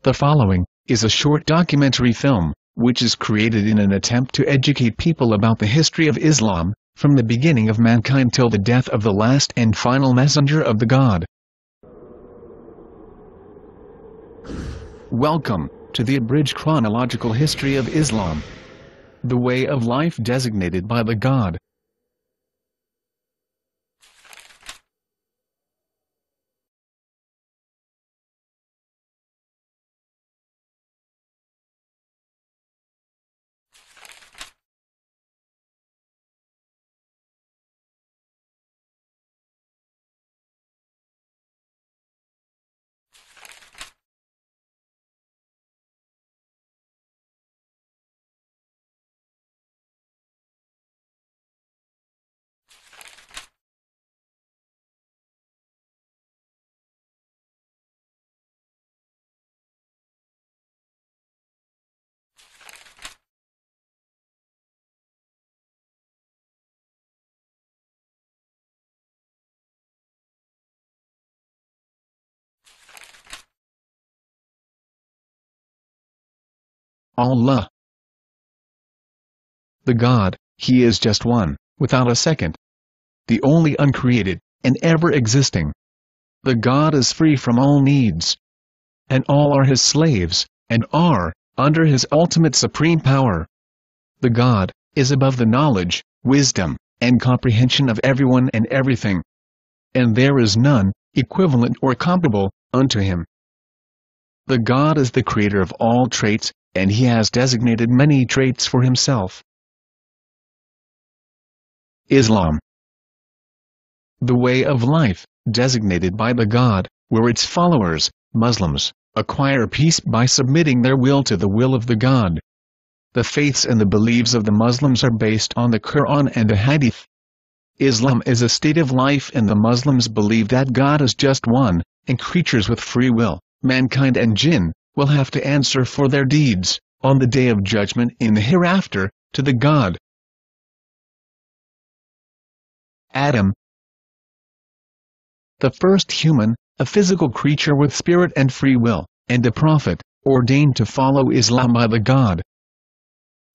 The following is a short documentary film, which is created in an attempt to educate people about the history of Islam, from the beginning of mankind till the death of the last and final messenger of the God. Welcome to the abridged chronological history of Islam. The way of life designated by the God. Allah. The God, He is just one, without a second. The only uncreated, and ever existing. The God is free from all needs. And all are His slaves, and are, under His ultimate supreme power. The God, is above the knowledge, wisdom, and comprehension of everyone and everything. And there is none, equivalent or comparable, unto Him. The God is the creator of all traits, and He has designated many traits for Himself. Islam. The way of life, designated by the God, where its followers, Muslims, acquire peace by submitting their will to the will of the God. The faiths and the beliefs of the Muslims are based on the Quran and the Hadith. Islam is a state of life, and the Muslims believe that God is just one, and creatures with free will, mankind and jinn, will have to answer for their deeds, on the day of judgment in the hereafter, to the God. Adam. The first human, a physical creature with spirit and free will, and a prophet, ordained to follow Islam by the God.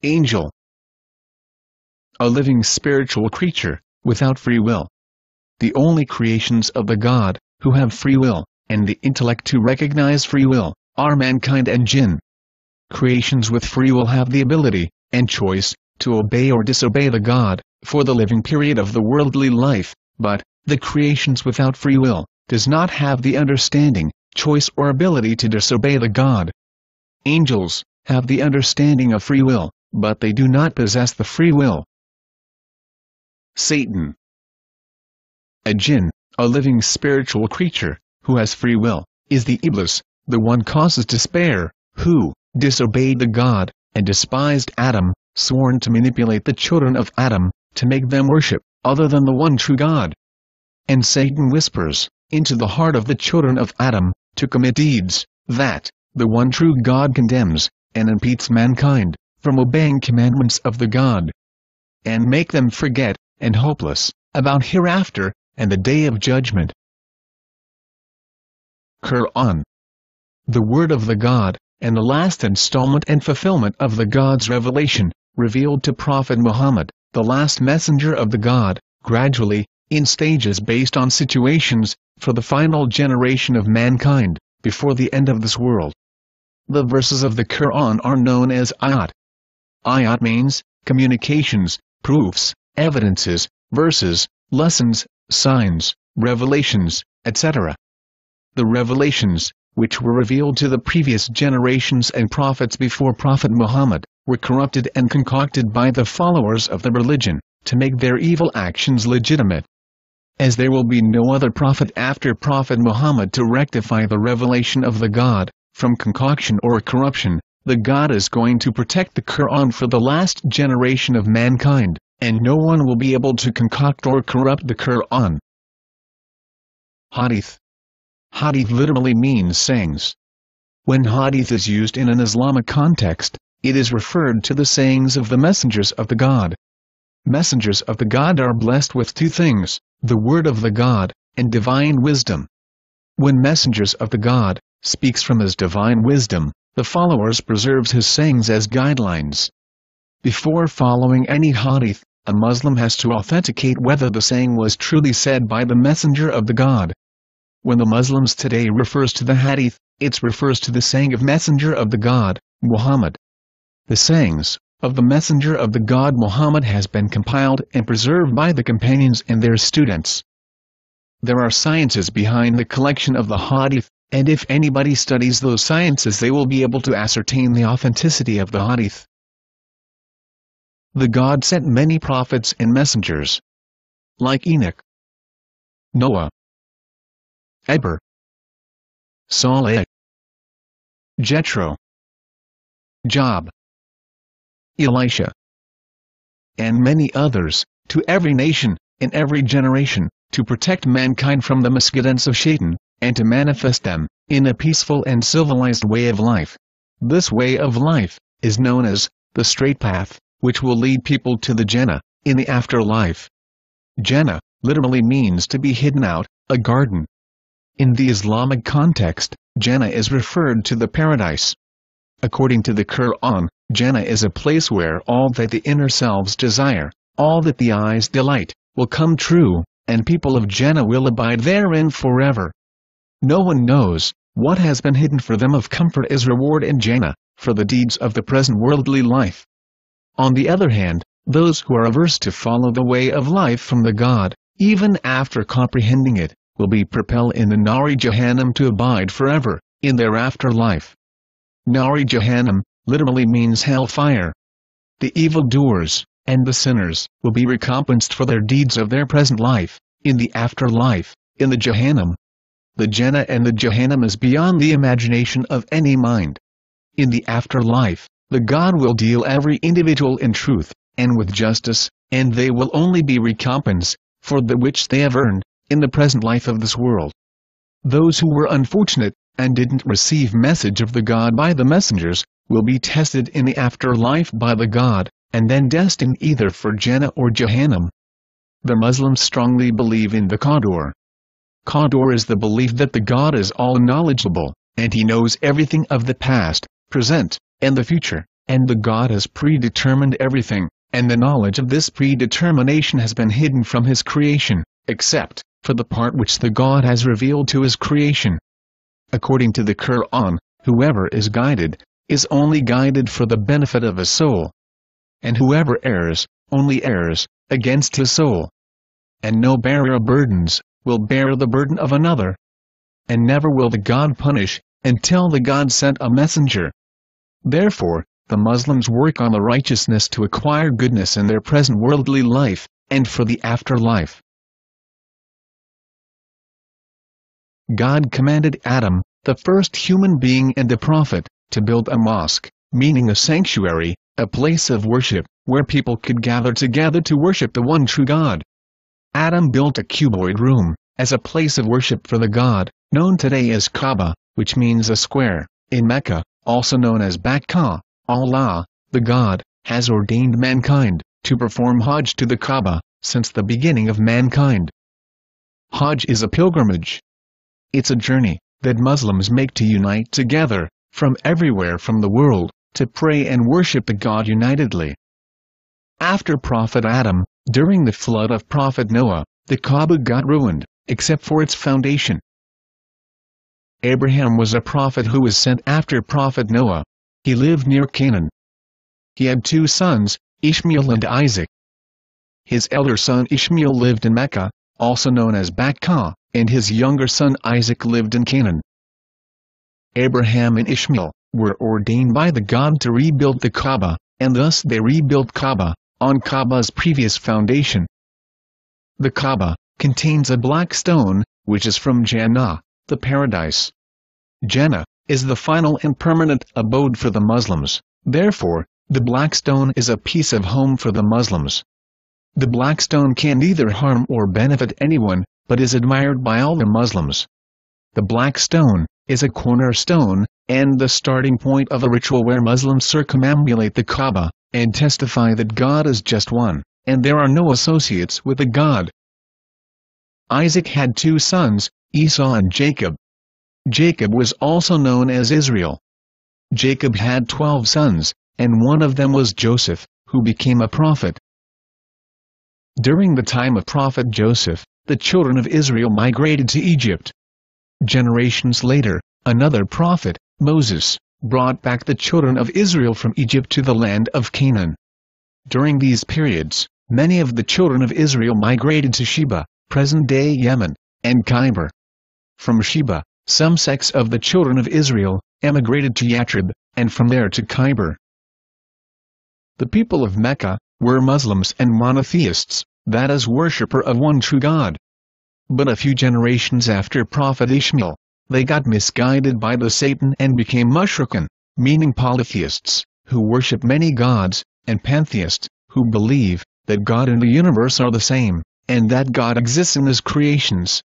Angel. A living spiritual creature, without free will. The only creations of the God, who have free will, and the intellect to recognize free will, are mankind and jinn. Creations with free will have the ability, and choice, to obey or disobey the God, for the living period of the worldly life, but, the creations without free will, does not have the understanding, choice or ability to disobey the God. Angels, have the understanding of free will, but they do not possess the free will. Satan. A jinn, a living spiritual creature, who has free will, is the Iblis, the one causes despair, who disobeyed the God, and despised Adam, sworn to manipulate the children of Adam, to make them worship, other than the one true God. And Satan whispers, into the heart of the children of Adam, to commit deeds, that, the one true God condemns, and impedes mankind, from obeying commandments of the God. And make them forget, and hopeless, about hereafter, and the day of judgment. Quran. The word of the God, and the last installment and fulfillment of the God's revelation, revealed to Prophet Muhammad, the last messenger of the God, gradually, in stages based on situations, for the final generation of mankind, before the end of this world. The verses of the Quran are known as ayat. Ayat means, communications, proofs, evidences, verses, lessons, signs, revelations, etc. The revelations, which were revealed to the previous generations and prophets before Prophet Muhammad, were corrupted and concocted by the followers of the religion, to make their evil actions legitimate. As there will be no other prophet after Prophet Muhammad to rectify the revelation of the God, from concoction or corruption, the God is going to protect the Quran for the last generation of mankind, and no one will be able to concoct or corrupt the Quran. Hadith. Hadith literally means sayings. When hadith is used in an Islamic context, it is referred to the sayings of the messengers of the God. Messengers of the God are blessed with two things, the word of the God, and divine wisdom. When messengers of the God, speaks from his divine wisdom, the followers preserves his sayings as guidelines. Before following any hadith, a Muslim has to authenticate whether the saying was truly said by the messenger of the God. When the Muslims today refers to the hadith, it refers to the saying of messenger of the God, Muhammad. The sayings of the messenger of the God Muhammad has been compiled and preserved by the companions and their students. There are sciences behind the collection of the hadith, and if anybody studies those sciences they will be able to ascertain the authenticity of the hadith. The God sent many prophets and messengers, like Enoch, Noah, Eber, Salah, Jethro, Job, Elisha, and many others, to every nation, in every generation, to protect mankind from the misguidance of Shaitan, and to manifest them, in a peaceful and civilized way of life. This way of life is known as the straight path, which will lead people to the Jannah, in the afterlife. Jannah literally means to be hidden out, a garden. In the Islamic context, Jannah is referred to the paradise. According to the Quran, Jannah is a place where all that the inner selves desire, all that the eyes delight, will come true, and people of Jannah will abide therein forever. No one knows what has been hidden for them of comfort as reward in Jannah, for the deeds of the present worldly life. On the other hand, those who are averse to follow the way of life from the God, even after comprehending it, will be propelled in the Nari Jahannam to abide forever, in their afterlife. Nari Jahannam literally means hellfire. The evildoers and the sinners will be recompensed for their deeds of their present life, in the afterlife, in the Jahannam. The Jannah and the Jahannam is beyond the imagination of any mind. In the afterlife, the God will deal every individual in truth, and with justice, and they will only be recompensed, for the which they have earned, in the present life of this world. Those who were unfortunate, and didn't receive message of the God by the messengers, will be tested in the afterlife by the God, and then destined either for Jannah or Jahannam. The Muslims strongly believe in the Qadr. Qadr is the belief that the God is all-knowledgeable, and He knows everything of the past, present, and the future, and the God has predetermined everything, and the knowledge of this predetermination has been hidden from His creation, except for the part which the God has revealed to His creation. According to the Quran, whoever is guided, is only guided for the benefit of his soul. And whoever errs, only errs, against his soul. And no bearer of burdens, will bear the burden of another. And never will the God punish, until the God sent a messenger. Therefore, the Muslims work on the righteousness to acquire goodness in their present worldly life, and for the afterlife. God commanded Adam, the first human being and a prophet, to build a mosque, meaning a sanctuary, a place of worship, where people could gather together to worship the one true God. Adam built a cuboid room, as a place of worship for the God, known today as Kaaba, which means a square, in Mecca, also known as Bakka. Allah, the God, has ordained mankind, to perform Hajj to the Kaaba, since the beginning of mankind. Hajj is a pilgrimage. It's a journey that Muslims make to unite together, from everywhere from the world, to pray and worship the God unitedly. After Prophet Adam, during the flood of Prophet Noah, the Kaaba got ruined, except for its foundation. Abraham was a prophet who was sent after Prophet Noah. He lived near Canaan. He had two sons, Ishmael and Isaac. His elder son Ishmael lived in Mecca, also known as Bakka, and his younger son Isaac lived in Canaan. Abraham and Ishmael were ordained by the God to rebuild the Kaaba, and thus they rebuilt Kaaba, on Kaaba's previous foundation. The Kaaba contains a black stone, which is from Jannah, the paradise. Jannah is the final and permanent abode for the Muslims, therefore, the black stone is a piece of home for the Muslims. The black stone can neither harm or benefit anyone, but is admired by all the Muslims. The black stone is a cornerstone, and the starting point of a ritual where Muslims circumambulate the Kaaba, and testify that God is just one, and there are no associates with the God. Isaac had two sons, Esau and Jacob. Jacob was also known as Israel. Jacob had 12 sons, and one of them was Joseph, who became a prophet. During the time of Prophet Joseph, the children of Israel migrated to Egypt. Generations later, another prophet, Moses, brought back the children of Israel from Egypt to the land of Canaan. During these periods, many of the children of Israel migrated to Sheba, present-day Yemen, and Khaibar. From Sheba, some sects of the children of Israel emigrated to Yatrib, and from there to Khaibar. The people of Mecca were Muslims and monotheists, that is, worshipper of one true God. But a few generations after Prophet Ishmael, they got misguided by the Satan and became mushrikun, meaning polytheists, who worship many gods, and pantheists, who believe that God and the universe are the same, and that God exists in his creations.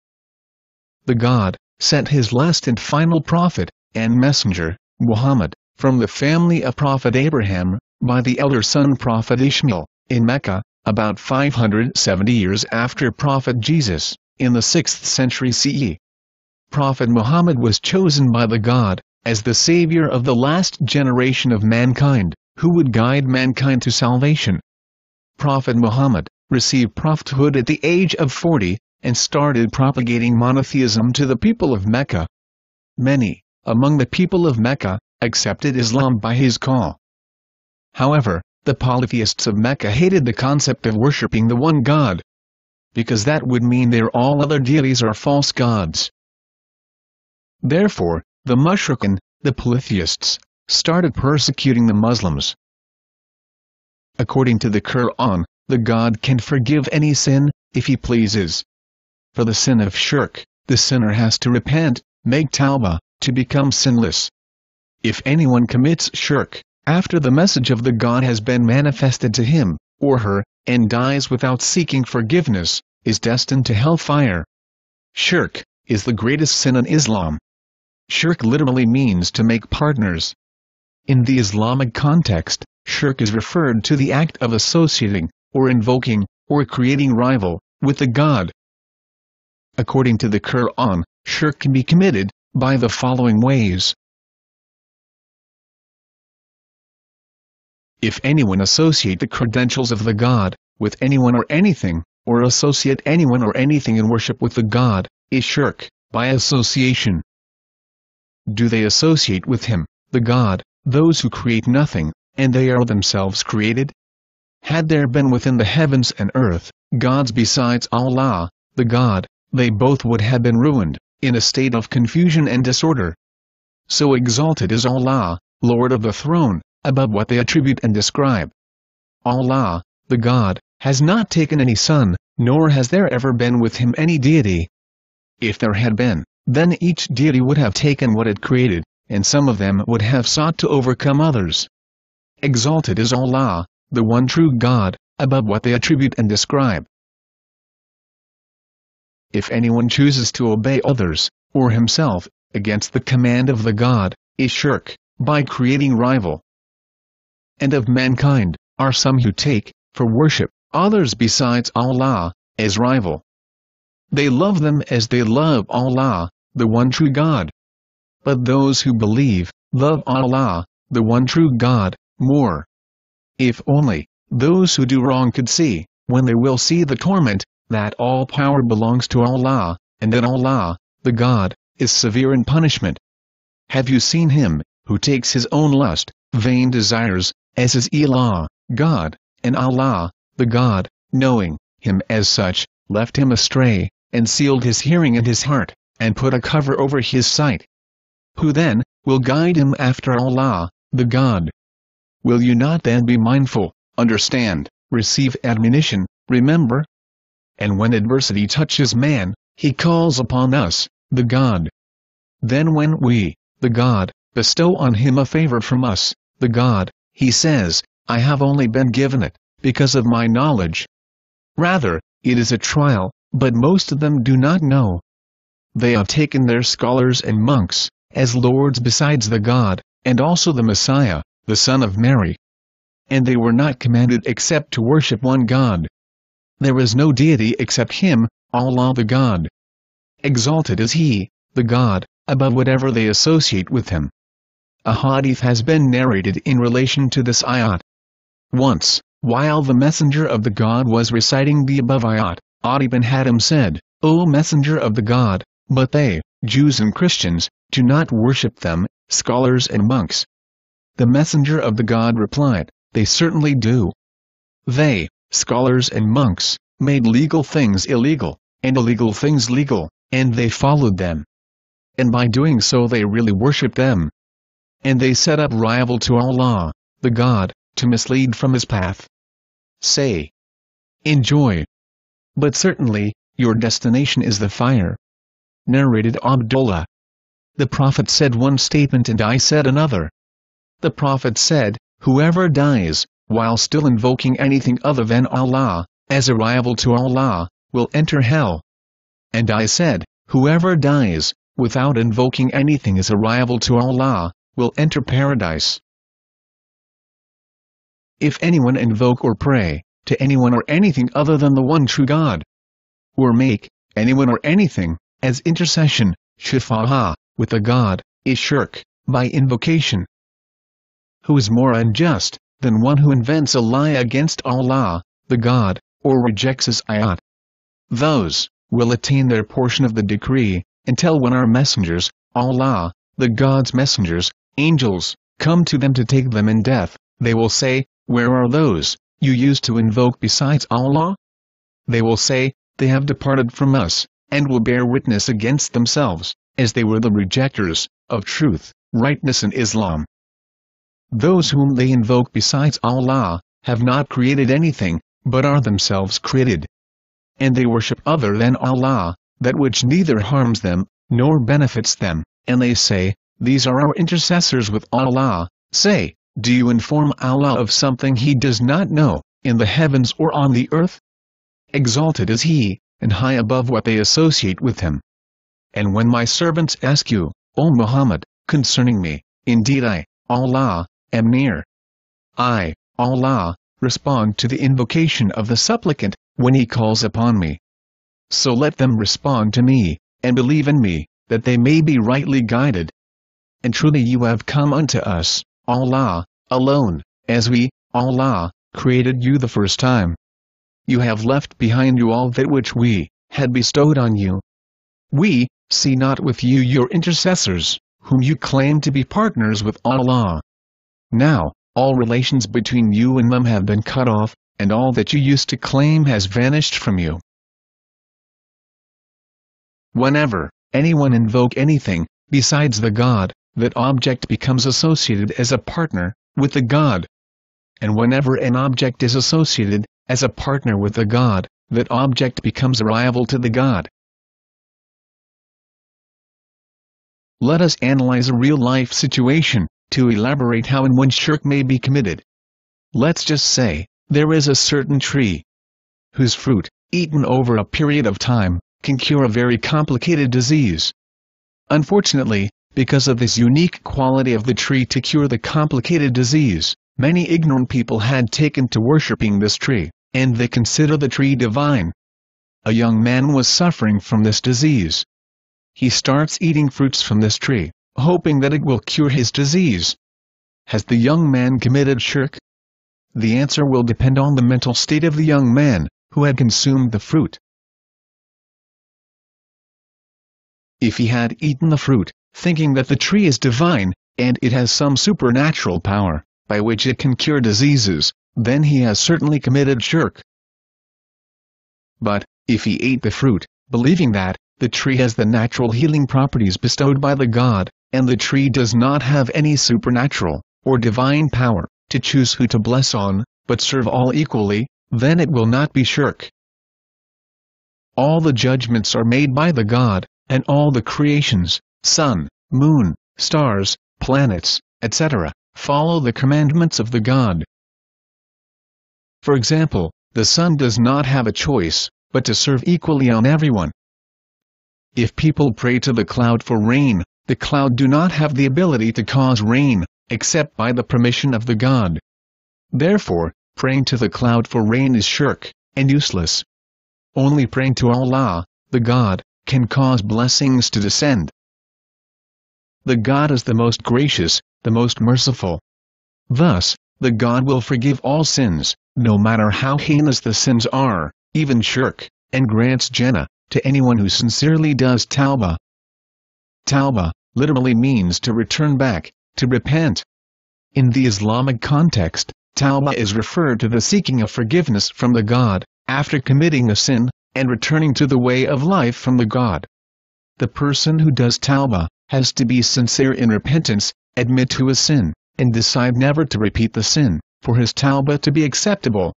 The God sent his last and final prophet and messenger, Muhammad, from the family of Prophet Abraham, by the elder son Prophet Ishmael, in Mecca, about 570 years after Prophet Jesus, in the 6th century CE. Prophet Muhammad was chosen by the God as the savior of the last generation of mankind, who would guide mankind to salvation. Prophet Muhammad received prophethood at the age of 40, and started propagating monotheism to the people of Mecca. Many, among the people of Mecca, accepted Islam by his call. However, the polytheists of Mecca hated the concept of worshipping the one God, because that would mean their all other deities are false gods. Therefore, the mushrikun, the polytheists, started persecuting the Muslims. According to the Quran, the God can forgive any sin, if he pleases. For the sin of shirk, the sinner has to repent, make Tawbah, to become sinless. If anyone commits shirk, after the message of the God has been manifested to him, or her, and dies without seeking forgiveness, is destined to hellfire. Shirk is the greatest sin in Islam. Shirk literally means to make partners. In the Islamic context, shirk is referred to the act of associating, or invoking, or creating rival, with the God. According to the Quran, shirk can be committed by the following ways. If anyone associate the credentials of the God with anyone or anything, or associate anyone or anything in worship with the God, is shirk, by association. Do they associate with him, the God, those who create nothing, and they are themselves created? Had there been within the heavens and earth gods besides Allah, the God, they both would have been ruined, in a state of confusion and disorder. So exalted is Allah, Lord of the throne, above what they attribute and describe. Allah, the God, has not taken any son, nor has there ever been with him any deity. If there had been, then each deity would have taken what it created, and some of them would have sought to overcome others. Exalted is Allah, the one true God, above what they attribute and describe. If anyone chooses to obey others, or himself, against the command of the God, is shirk, by creating rival. And of mankind, are some who take, for worship, others besides Allah, as rival. They love them as they love Allah, the one true God. But those who believe, love Allah, the one true God, more. If only those who do wrong could see, when they will see the torment, that all power belongs to Allah, and that Allah, the God, is severe in punishment. Have you seen him, who takes his own lust, vain desires, as his ilah, God, and Allah, the God, knowing him as such, left him astray, and sealed his hearing and his heart, and put a cover over his sight? Who then will guide him after Allah, the God? Will you not then be mindful, understand, receive admonition, remember? And when adversity touches man, he calls upon us, the God. Then when we, the God, bestow on him a favor from us, the God, he says, I have only been given it, because of my knowledge. Rather, it is a trial, but most of them do not know. They have taken their scholars and monks, as lords besides the God, and also the Messiah, the Son of Mary. And they were not commanded except to worship one God. There is no deity except him, Allah the God. Exalted is he, the God, above whatever they associate with him. A hadith has been narrated in relation to this ayat. Once, while the messenger of the God was reciting the above ayat, Adi bin Hatim said, "O messenger of the God, but they, Jews and Christians, do not worship them, scholars and monks." The messenger of the God replied, "They certainly do. They, scholars and monks, made legal things illegal, and illegal things legal, and they followed them. And by doing so they really worship them. And they set up rival to Allah, the God, to mislead from his path. Say, enjoy. But certainly, your destination is the fire." Narrated Abdullah. The Prophet said one statement and I said another. The Prophet said, "Whoever dies, while still invoking anything other than Allah, as a rival to Allah, will enter hell." And I said, "Whoever dies, without invoking anything as a rival to Allah, will enter paradise." If anyone invoke or pray to anyone or anything other than the one true God, or make anyone or anything as intercession, shafa'a, with the God, is shirk, by invocation. Who is more unjust than one who invents a lie against Allah, the God, or rejects his ayat? Those will attain their portion of the decree, until when our messengers, Allah, the God's messengers, angels, come to them to take them in death, they will say, "Where are those you used to invoke besides Allah?" They will say, "They have departed from us," and will bear witness against themselves, as they were the rejectors of truth, rightness and Islam. Those whom they invoke besides Allah, have not created anything, but are themselves created. And they worship other than Allah, that which neither harms them, nor benefits them, and they say, "These are our intercessors with Allah." Say, do you inform Allah of something He does not know, in the heavens or on the earth? Exalted is He, and high above what they associate with Him. And when my servants ask you, O Muhammad, concerning me, indeed I, Allah, am near. I, Allah, respond to the invocation of the supplicant, when he calls upon me. So let them respond to me, and believe in me, that they may be rightly guided. And truly you have come unto us, Allah, alone, as we, Allah, created you the first time. You have left behind you all that which we had bestowed on you. We see not with you your intercessors, whom you claim to be partners with Allah. Now, all relations between you and them have been cut off, and all that you used to claim has vanished from you. Whenever anyone invoke anything besides the God, that object becomes associated as a partner with the God. And whenever an object is associated as a partner with the God, that object becomes a rival to the God. Let us analyze a real-life situation, to elaborate how and when shirk may be committed. Let's just say, there is a certain tree, whose fruit, eaten over a period of time, can cure a very complicated disease. Unfortunately, because of this unique quality of the tree to cure the complicated disease, many ignorant people had taken to worshipping this tree, and they consider the tree divine. A young man was suffering from this disease. He starts eating fruits from this tree, hoping that it will cure his disease. Has the young man committed shirk? The answer will depend on the mental state of the young man, who had consumed the fruit. If he had eaten the fruit, thinking that the tree is divine, and it has some supernatural power, by which it can cure diseases, then he has certainly committed shirk. But, if he ate the fruit, believing that the tree has the natural healing properties bestowed by the God, and the tree does not have any supernatural, or divine power, to choose who to bless on, but serve all equally, then it will not be shirk. All the judgments are made by the God, and all the creations, sun, moon, stars, planets, etc., follow the commandments of the God. For example, the sun does not have a choice, but to serve equally on everyone. If people pray to the cloud for rain, the cloud do not have the ability to cause rain, except by the permission of the God. Therefore, praying to the cloud for rain is shirk, and useless. Only praying to Allah, the God, can cause blessings to descend. the God is the most gracious, the most merciful. Thus, the God will forgive all sins, no matter how heinous the sins are, even shirk, and grants Jannah to anyone who sincerely does Tawbah. Tawbah literally means to return back, to repent. In the Islamic context, Tawbah is referred to the seeking of forgiveness from the God, after committing a sin, and returning to the way of life from the God. The person who does Tawbah has to be sincere in repentance, admit to a sin, and decide never to repeat the sin, for his Tawbah to be acceptable.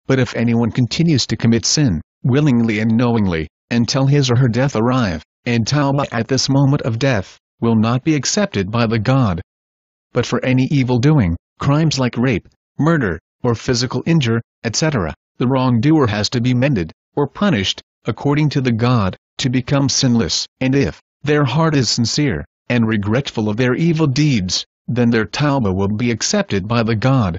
But if anyone continues to commit sin, willingly and knowingly, until his or her death arrive, and Tawbah at this moment of death, will not be accepted by the God. But for any evil doing, crimes like rape, murder, or physical injury, etc., the wrongdoer has to be mended, or punished, according to the God, to become sinless. And if their heart is sincere, and regretful of their evil deeds, then their Tawbah will be accepted by the God.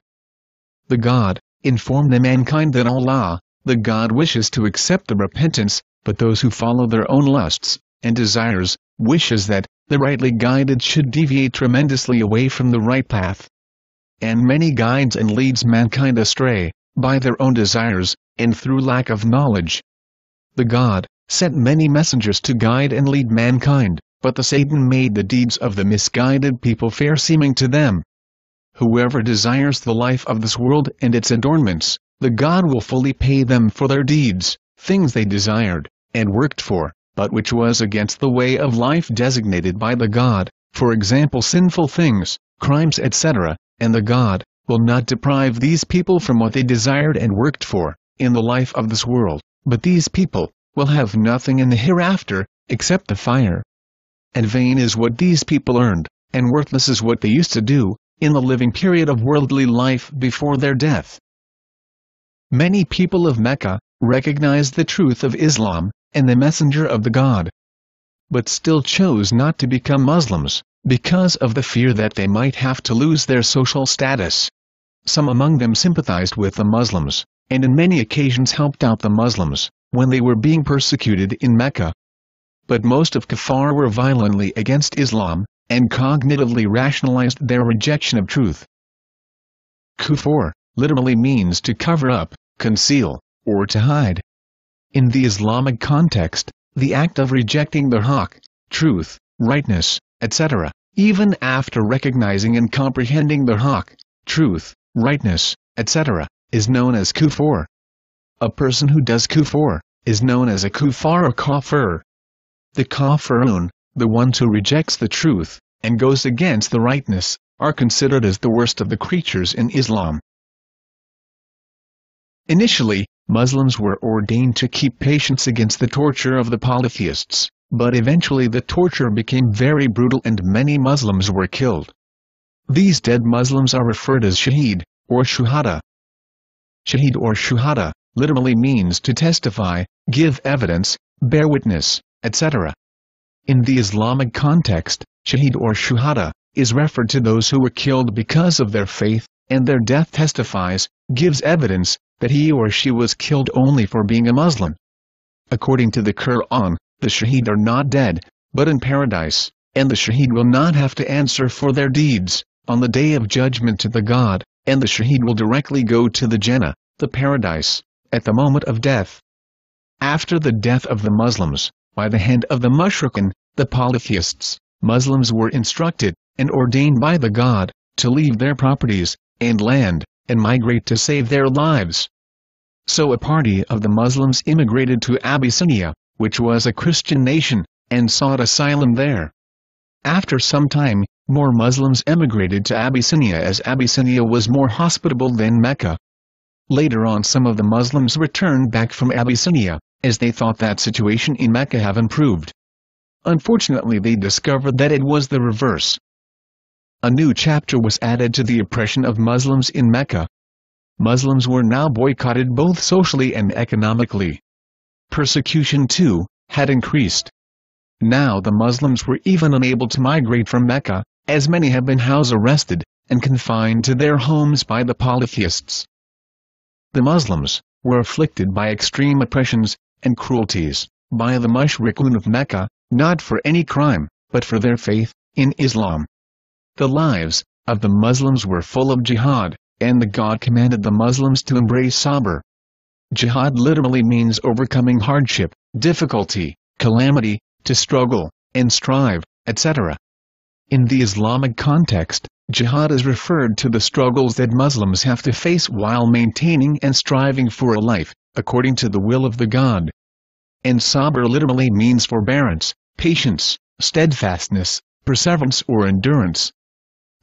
The God informed the mankind that Allah, the God, wishes to accept the repentance, but those who follow their own lusts and desires, wishes that the rightly guided should deviate tremendously away from the right path. And many guides and leads mankind astray, by their own desires, and through lack of knowledge. The God sent many messengers to guide and lead mankind, but the Satan made the deeds of the misguided people fair seeming to them. Whoever desires the life of this world and its adornments, the God will fully pay them for their deeds, things they desired, and worked for, but which was against the way of life designated by the God, for example sinful things, crimes etc., and the God will not deprive these people from what they desired and worked for, in the life of this world, but these people will have nothing in the hereafter, except the fire. And vain is what these people earned, and worthless is what they used to do, in the living period of worldly life before their death. Many people of Mecca recognized the truth of Islam, and the messenger of the God, but still chose not to become Muslims, because of the fear that they might have to lose their social status. Some among them sympathized with the Muslims, and in many occasions helped out the Muslims, when they were being persecuted in Mecca. But most of Kuffar were violently against Islam, and cognitively rationalized their rejection of truth. Kufr literally means to cover up, conceal, or to hide. In the Islamic context, the act of rejecting the haqq, truth, rightness, etc., even after recognizing and comprehending the haqq, truth, rightness, etc., is known as kufr. A person who does kufr is known as a kuffar or kafir. The kafirun, the ones who rejects the truth, and goes against the rightness, are considered as the worst of the creatures in Islam. Initially, Muslims were ordained to keep patience against the torture of the polytheists, but eventually the torture became very brutal and many Muslims were killed. These dead Muslims are referred as Shaheed, or Shuhada. Shaheed or Shuhada literally means to testify, give evidence, bear witness, etc. In the Islamic context, Shaheed or Shuhada is referred to those who were killed because of their faith, and their death testifies, gives evidence, that he or she was killed only for being a Muslim. According to the Quran, the Shaheed are not dead, but in paradise, and the Shaheed will not have to answer for their deeds on the Day of Judgment to the God, and the Shaheed will directly go to the Jannah, the paradise, at the moment of death. After the death of the Muslims, by the hand of the Mushrikun, the polytheists, Muslims were instructed, and ordained by the God, to leave their properties, and land, and migrate to save their lives. So a party of the Muslims immigrated to Abyssinia, which was a Christian nation, and sought asylum there. After some time, more Muslims emigrated to Abyssinia as Abyssinia was more hospitable than Mecca. Later on some of the Muslims returned back from Abyssinia, as they thought that situation in Mecca have improved. Unfortunately they discovered that it was the reverse. A new chapter was added to the oppression of Muslims in Mecca. Muslims were now boycotted both socially and economically. Persecution too had increased. Now the Muslims were even unable to migrate from Mecca, as many have been house arrested, and confined to their homes by the polytheists. The Muslims were afflicted by extreme oppressions and cruelties by the Mushrikun of Mecca, not for any crime, but for their faith, in Islam. The lives of the Muslims were full of jihad, and the God commanded the Muslims to embrace Sabr. Jihad literally means overcoming hardship, difficulty, calamity, to struggle, and strive, etc. In the Islamic context, jihad is referred to the struggles that Muslims have to face while maintaining and striving for a life, according to the will of the God. And Sabr literally means forbearance, patience, steadfastness, perseverance or endurance.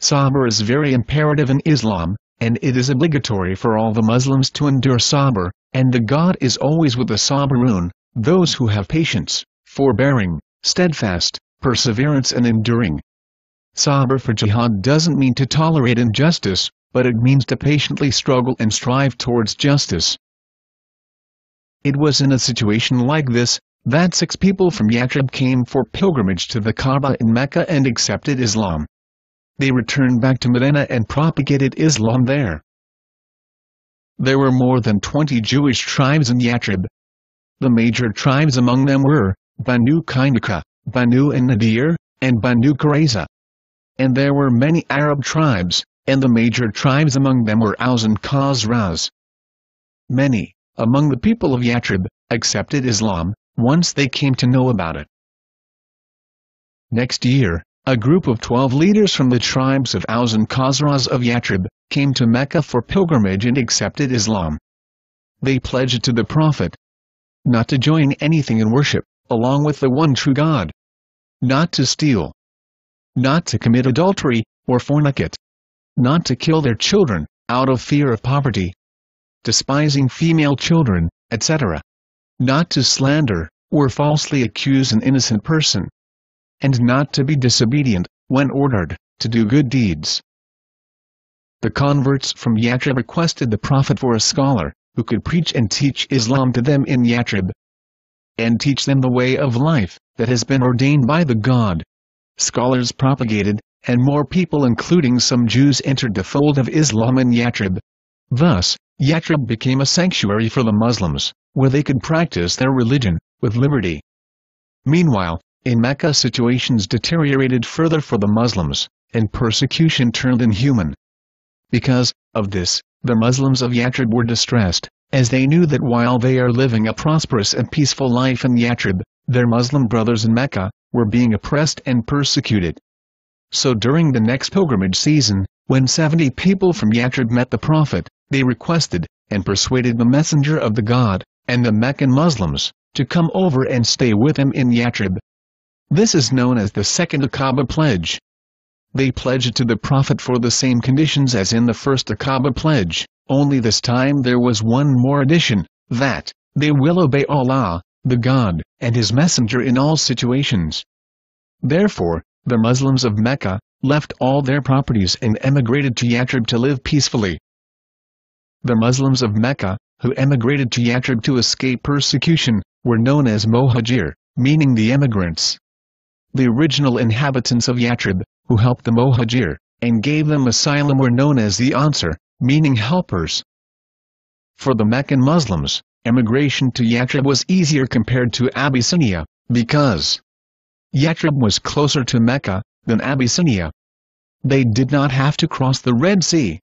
Sabr is very imperative in Islam, and it is obligatory for all the Muslims to endure Sabr, and the God is always with the Sabrun, those who have patience, forbearing, steadfast, perseverance and enduring. Sabr for jihad doesn't mean to tolerate injustice, but it means to patiently struggle and strive towards justice. It was in a situation like this, that 6 people from Yatrib came for pilgrimage to the Kaaba in Mecca and accepted Islam. They returned back to Medina and propagated Islam there. There were more than 20 Jewish tribes in Yatrib. The major tribes among them were Banu Quraiza, Banu Nadeer, and Banu Quraiza. And there were many Arab tribes, and the major tribes among them were Aus and Khazraj. Many, among the people of Yatrib, accepted Islam, once they came to know about it. Next year, a group of 12 leaders from the tribes of Aus and Khazraj of Yatrib, came to Mecca for pilgrimage and accepted Islam. They pledged to the Prophet not to join anything in worship, along with the one true God, not to steal, not to commit adultery, or fornicate, not to kill their children, out of fear of poverty, despising female children, etc., not to slander, or falsely accuse an innocent person, and not to be disobedient, when ordered, to do good deeds. The converts from Yatrib requested the Prophet for a scholar, who could preach and teach Islam to them in Yatrib, and teach them the way of life, that has been ordained by the God. Scholars propagated, and more people including some Jews entered the fold of Islam in Yatrib. Thus, Yatrib became a sanctuary for the Muslims, where they could practice their religion, with liberty. Meanwhile, in Mecca situations deteriorated further for the Muslims, and persecution turned inhuman. Because of this, the Muslims of Yatrib were distressed, as they knew that while they are living a prosperous and peaceful life in Yatrib, their Muslim brothers in Mecca were being oppressed and persecuted. So during the next pilgrimage season, when 70 people from Yatrib met the Prophet, they requested, and persuaded the Messenger of the God, and the Meccan Muslims, to come over and stay with them in Yatrib. This is known as the Second Aqaba Pledge. They pledged to the Prophet for the same conditions as in the first Aqaba Pledge, only this time there was one more addition, that they will obey Allah, the God, and His Messenger in all situations. Therefore, the Muslims of Mecca left all their properties and emigrated to Yatrib to live peacefully. The Muslims of Mecca, who emigrated to Yatrib to escape persecution, were known as Muhajir, meaning the emigrants. The original inhabitants of Yatrib, who helped the Muhajir, and gave them asylum were known as the Aanser, meaning helpers. For the Meccan Muslims, emigration to Yatrib was easier compared to Abyssinia, because Yatrib was closer to Mecca than Abyssinia. They did not have to cross the Red Sea,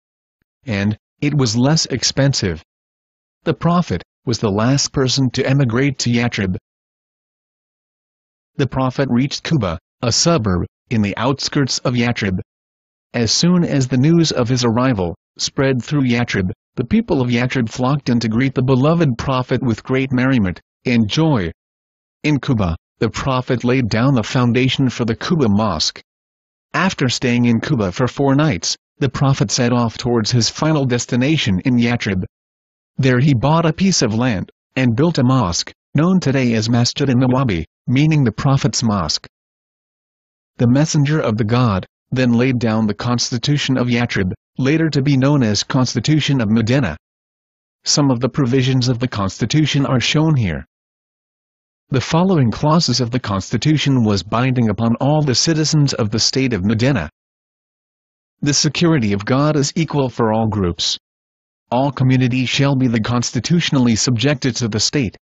and it was less expensive. The Prophet was the last person to emigrate to Yatrib. The Prophet reached Quba, a suburb, in the outskirts of Yatrib. As soon as the news of his arrival spread through Yatrib, the people of Yatrib flocked in to greet the beloved Prophet with great merriment and joy. In Quba, the Prophet laid down the foundation for the Quba Mosque. After staying in Quba for 4 nights, the Prophet set off towards his final destination in Yatrib. There he bought a piece of land, and built a mosque, known today as Masjid an-Nawawi, meaning the Prophet's Mosque. The Messenger of the God then laid down the Constitution of Yatrib, later to be known as Constitution of Medina. Some of the provisions of the Constitution are shown here. The following clauses of the Constitution was binding upon all the citizens of the state of Medina. The security of God is equal for all groups. All communities shall be constitutionally subjected to the state.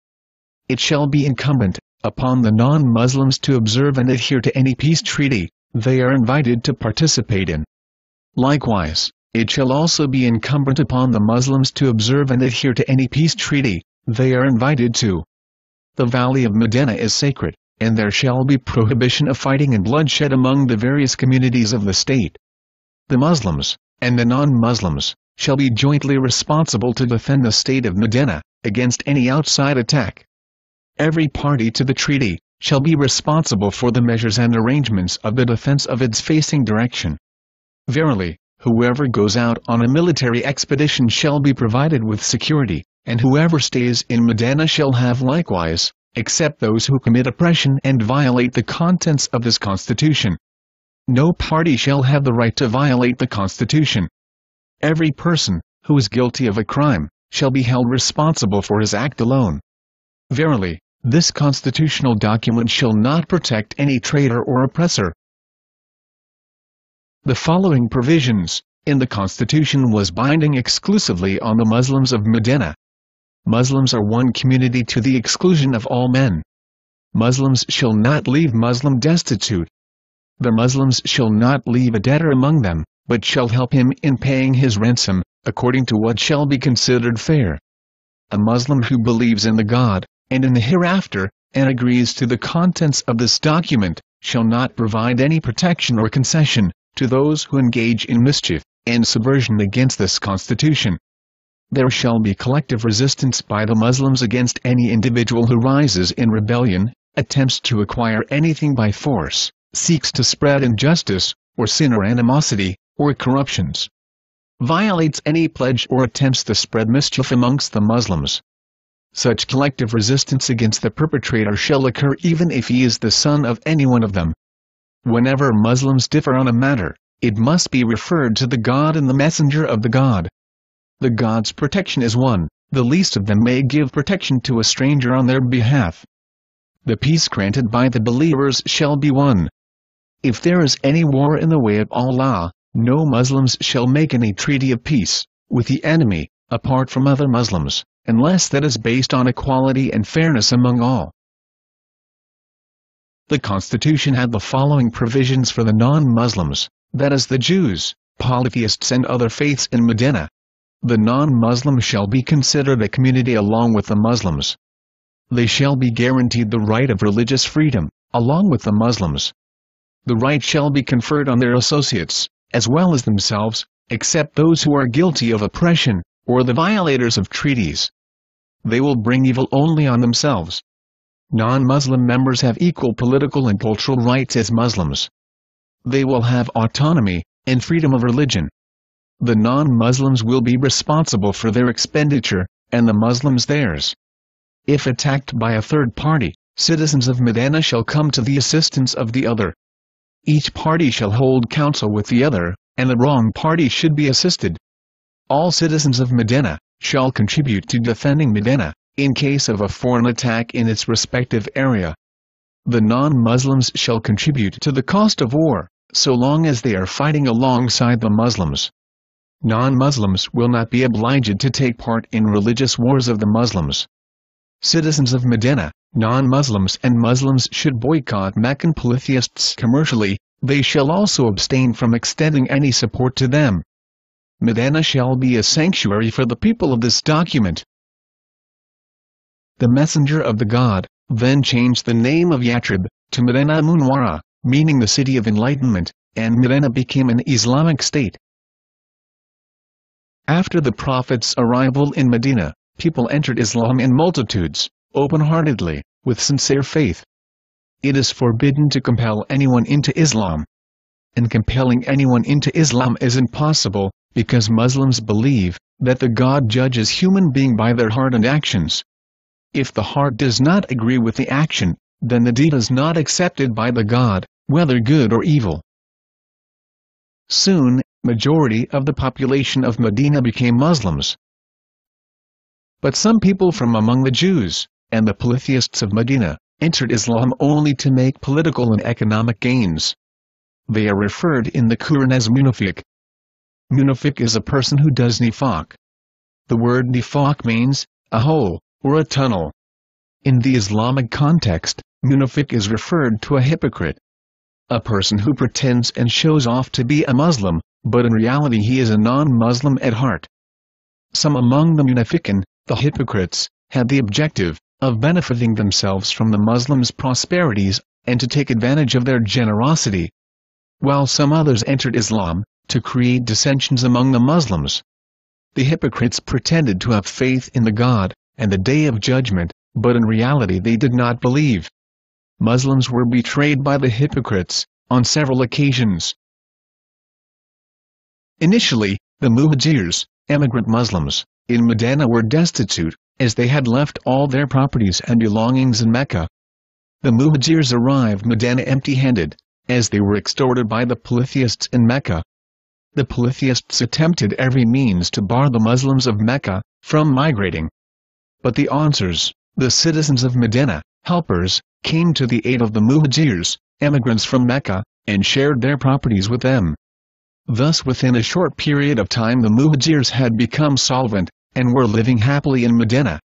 It shall be incumbent upon the non-Muslims to observe and adhere to any peace treaty, they are invited to participate in. Likewise, it shall also be incumbent upon the Muslims to observe and adhere to any peace treaty they are invited to. The Valley of Medina is sacred, and there shall be prohibition of fighting and bloodshed among the various communities of the state. The Muslims, and the non-Muslims, shall be jointly responsible to defend the state of Medina against any outside attack. Every party to the treaty shall be responsible for the measures and arrangements of the defense of its facing direction. Verily, whoever goes out on a military expedition shall be provided with security, and whoever stays in Medina shall have likewise, except those who commit oppression and violate the contents of this constitution. No party shall have the right to violate the constitution. Every person, who is guilty of a crime, shall be held responsible for his act alone. Verily, this constitutional document shall not protect any traitor or oppressor. The following provisions in the constitution was binding exclusively on the Muslims of Medina. Muslims are one community to the exclusion of all men. Muslims shall not leave Muslim destitute. The Muslims shall not leave a debtor among them, but shall help him in paying his ransom, according to what shall be considered fair. A Muslim who believes in the God, and in the hereafter, and agrees to the contents of this document, shall not provide any protection or concession to those who engage in mischief and subversion against this constitution. There shall be collective resistance by the Muslims against any individual who rises in rebellion, attempts to acquire anything by force, seeks to spread injustice, or sin or animosity, or corruptions, violates any pledge or attempts to spread mischief amongst the Muslims. Such collective resistance against the perpetrator shall occur even if he is the son of any one of them. Whenever Muslims differ on a matter, it must be referred to the God and the Messenger of the God. The God's protection is one, the least of them may give protection to a stranger on their behalf. The peace granted by the believers shall be one. If there is any war in the way of Allah, no Muslims shall make any treaty of peace with the enemy, apart from other Muslims, unless that is based on equality and fairness among all. The Constitution had the following provisions for the non-Muslims, that is the Jews, polytheists and other faiths in Medina. The non-Muslim shall be considered a community along with the Muslims. They shall be guaranteed the right of religious freedom, along with the Muslims. The right shall be conferred on their associates, as well as themselves, except those who are guilty of oppression, or the violators of treaties. They will bring evil only on themselves. Non-Muslim members have equal political and cultural rights as Muslims. They will have autonomy, and freedom of religion. The non-Muslims will be responsible for their expenditure, and the Muslims theirs. If attacked by a third party, citizens of Medina shall come to the assistance of the other. Each party shall hold counsel with the other, and the wrong party should be assisted. All citizens of Medina shall contribute to defending Medina, in case of a foreign attack in its respective area. The non-Muslims shall contribute to the cost of war, so long as they are fighting alongside the Muslims. Non-Muslims will not be obliged to take part in religious wars of the Muslims. Citizens of Medina, non-Muslims and Muslims should boycott Meccan polytheists commercially. They shall also abstain from extending any support to them. Medina shall be a sanctuary for the people of this document. The Messenger of the God then changed the name of Yatrib to Medina Munwara, meaning the city of enlightenment, and Medina became an Islamic state. After the Prophet's arrival in Medina, people entered Islam in multitudes, open-heartedly, with sincere faith. It is forbidden to compel anyone into Islam. And compelling anyone into Islam is impossible, because Muslims believe that the God judges human being by their heart and actions. If the heart does not agree with the action, then the deed is not accepted by the God, whether good or evil. Soon, majority of the population of Medina became Muslims. But some people from among the Jews, and the polytheists of Medina, entered Islam only to make political and economic gains. They are referred in the Quran as munafiq. Munafiq is a person who does nifaq. The word nifaq means a hole, or a tunnel. In the Islamic context, munafiq is referred to a hypocrite. a person who pretends and shows off to be a Muslim, but in reality he is a non-Muslim at heart. Some among the munafiqun, the hypocrites, had the objective of benefiting themselves from the Muslims' prosperities, and to take advantage of their generosity, while some others entered Islam to create dissensions among the Muslims. The hypocrites pretended to have faith in the God and the Day of Judgment, but in reality they did not believe. Muslims were betrayed by the hypocrites on several occasions. Initially, the Muhajirs, emigrant Muslims, in Medina were destitute, as they had left all their properties and belongings in Mecca. The Muhajirs arrived Medina empty-handed, as they were extorted by the polytheists in Mecca. The polytheists attempted every means to bar the Muslims of Mecca from migrating. But the Ansars, the citizens of Medina, helpers, came to the aid of the Muhajirs, emigrants from Mecca, and shared their properties with them. Thus within a short period of time the Muhajirs had become solvent, and were living happily in Medina.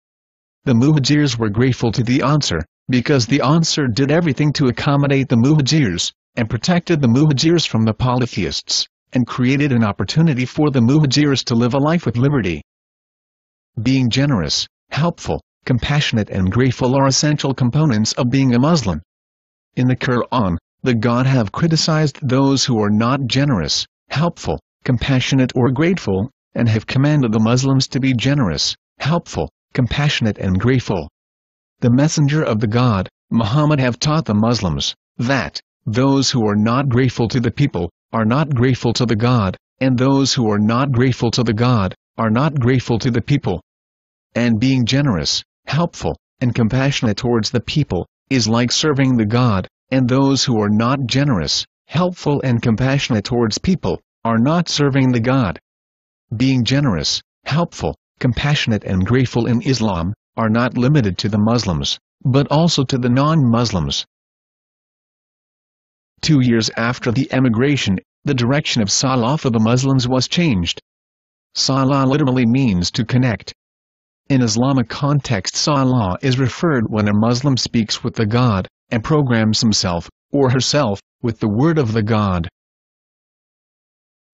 The Muhajirs were grateful to the Ansar, because the Ansar did everything to accommodate the Muhajirs, and protected the Muhajirs from the polytheists, and created an opportunity for the Muhajirs to live a life with liberty. Being generous, helpful, compassionate and grateful are essential components of being a Muslim. In the Quran, the God have criticized those who are not generous, helpful, compassionate or grateful, and have commanded the Muslims to be generous, helpful, compassionate and grateful. The Messenger of the God, Muhammad, have taught the Muslims that those who are not grateful to the people are not grateful to the God, and those who are not grateful to the God are not grateful to the people. And being generous, helpful, and compassionate towards the people is like serving the God, and those who are not generous, helpful and compassionate towards people are not serving the God. Being generous, helpful, compassionate and grateful in Islam are not limited to the Muslims, but also to the non-Muslims. 2 years after the emigration, the direction of Salah for the Muslims was changed. Salah literally means to connect. In Islamic context, Salah is referred when a Muslim speaks with the God, and programs himself, or herself, with the word of the God.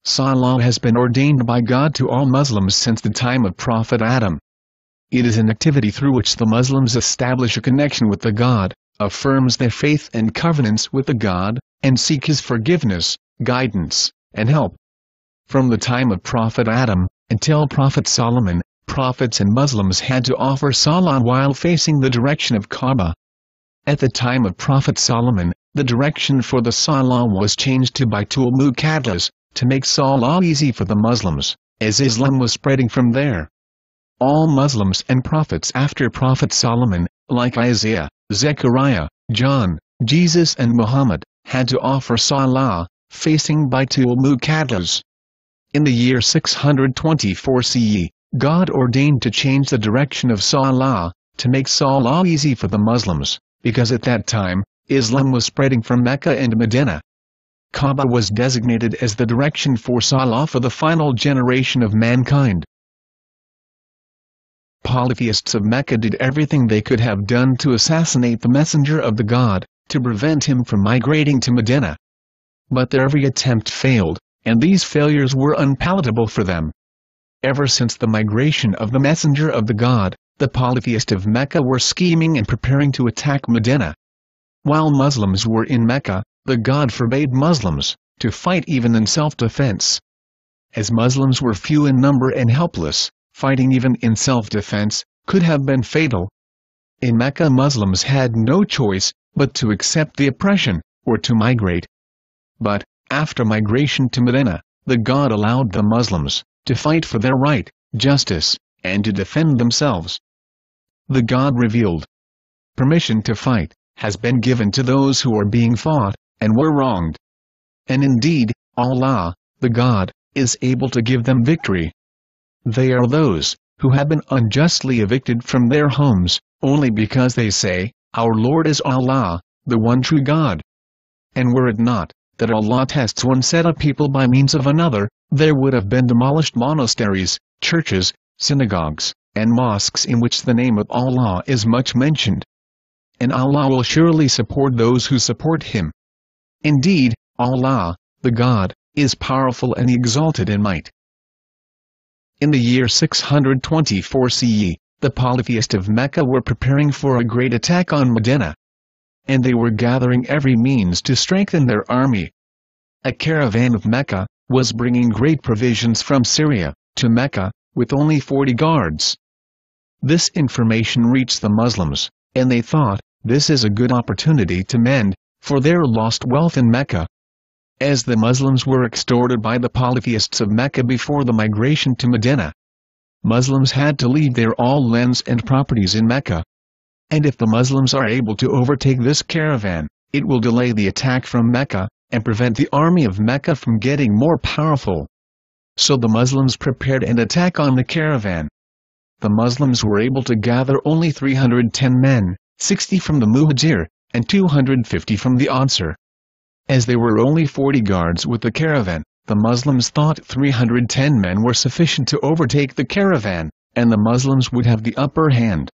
Salah has been ordained by God to all Muslims since the time of Prophet Adam. It is an activity through which the Muslims establish a connection with the God, affirms their faith and covenants with the God, and seek His forgiveness, guidance, and help. From the time of Prophet Adam until Prophet Solomon, prophets and Muslims had to offer Salah while facing the direction of Kaaba. At the time of Prophet Solomon, the direction for the Salah was changed to Baitul Muqaddas, to make Salah easy for the Muslims, as Islam was spreading from there. All Muslims and prophets after Prophet Solomon, like Isaiah, Zechariah, John, Jesus and Muhammad, had to offer Salah, facing Baitul Muqaddas. In the year 624 CE, God ordained to change the direction of Salah, to make Salah easy for the Muslims, because at that time, Islam was spreading from Mecca and Medina. Kaaba was designated as the direction for Salah for the final generation of mankind. Polytheists of Mecca did everything they could have done to assassinate the Messenger of the God, to prevent him from migrating to Medina. But their every attempt failed, and these failures were unpalatable for them. Ever since the migration of the Messenger of the God, the polytheists of Mecca were scheming and preparing to attack Medina. While Muslims were in Mecca, the God forbade Muslims to fight even in self-defense. As Muslims were few in number and helpless, fighting even in self-defense could have been fatal. In Mecca, Muslims had no choice but to accept the oppression, or to migrate. But, after migration to Medina, the God allowed the Muslims to fight for their right, justice, and to defend themselves. The God revealed, "Permission to fight has been given to those who are being fought, and were wronged. And indeed, Allah, the God, is able to give them victory. They are those who have been unjustly evicted from their homes, only because they say, 'Our Lord is Allah, the one true God.' And were it not that Allah tests one set of people by means of another, there would have been demolished monasteries, churches, synagogues, and mosques in which the name of Allah is much mentioned. And Allah will surely support those who support Him." Indeed, Allah, the God, is powerful and exalted in might. In the year 624 CE, the polytheists of Mecca were preparing for a great attack on Medina, and they were gathering every means to strengthen their army. A caravan of Mecca was bringing great provisions from Syria to Mecca, with only 40 guards. This information reached the Muslims, and they thought, this is a good opportunity to mend for their lost wealth in Mecca. As the Muslims were extorted by the polytheists of Mecca before the migration to Medina, Muslims had to leave their all lands and properties in Mecca. And if the Muslims are able to overtake this caravan, it will delay the attack from Mecca, and prevent the army of Mecca from getting more powerful. So the Muslims prepared an attack on the caravan. The Muslims were able to gather only 310 men, 60 from the Muhajir, and 250 from the Aanser. As there were only 40 guards with the caravan, the Muslims thought 310 men were sufficient to overtake the caravan, and the Muslims would have the upper hand.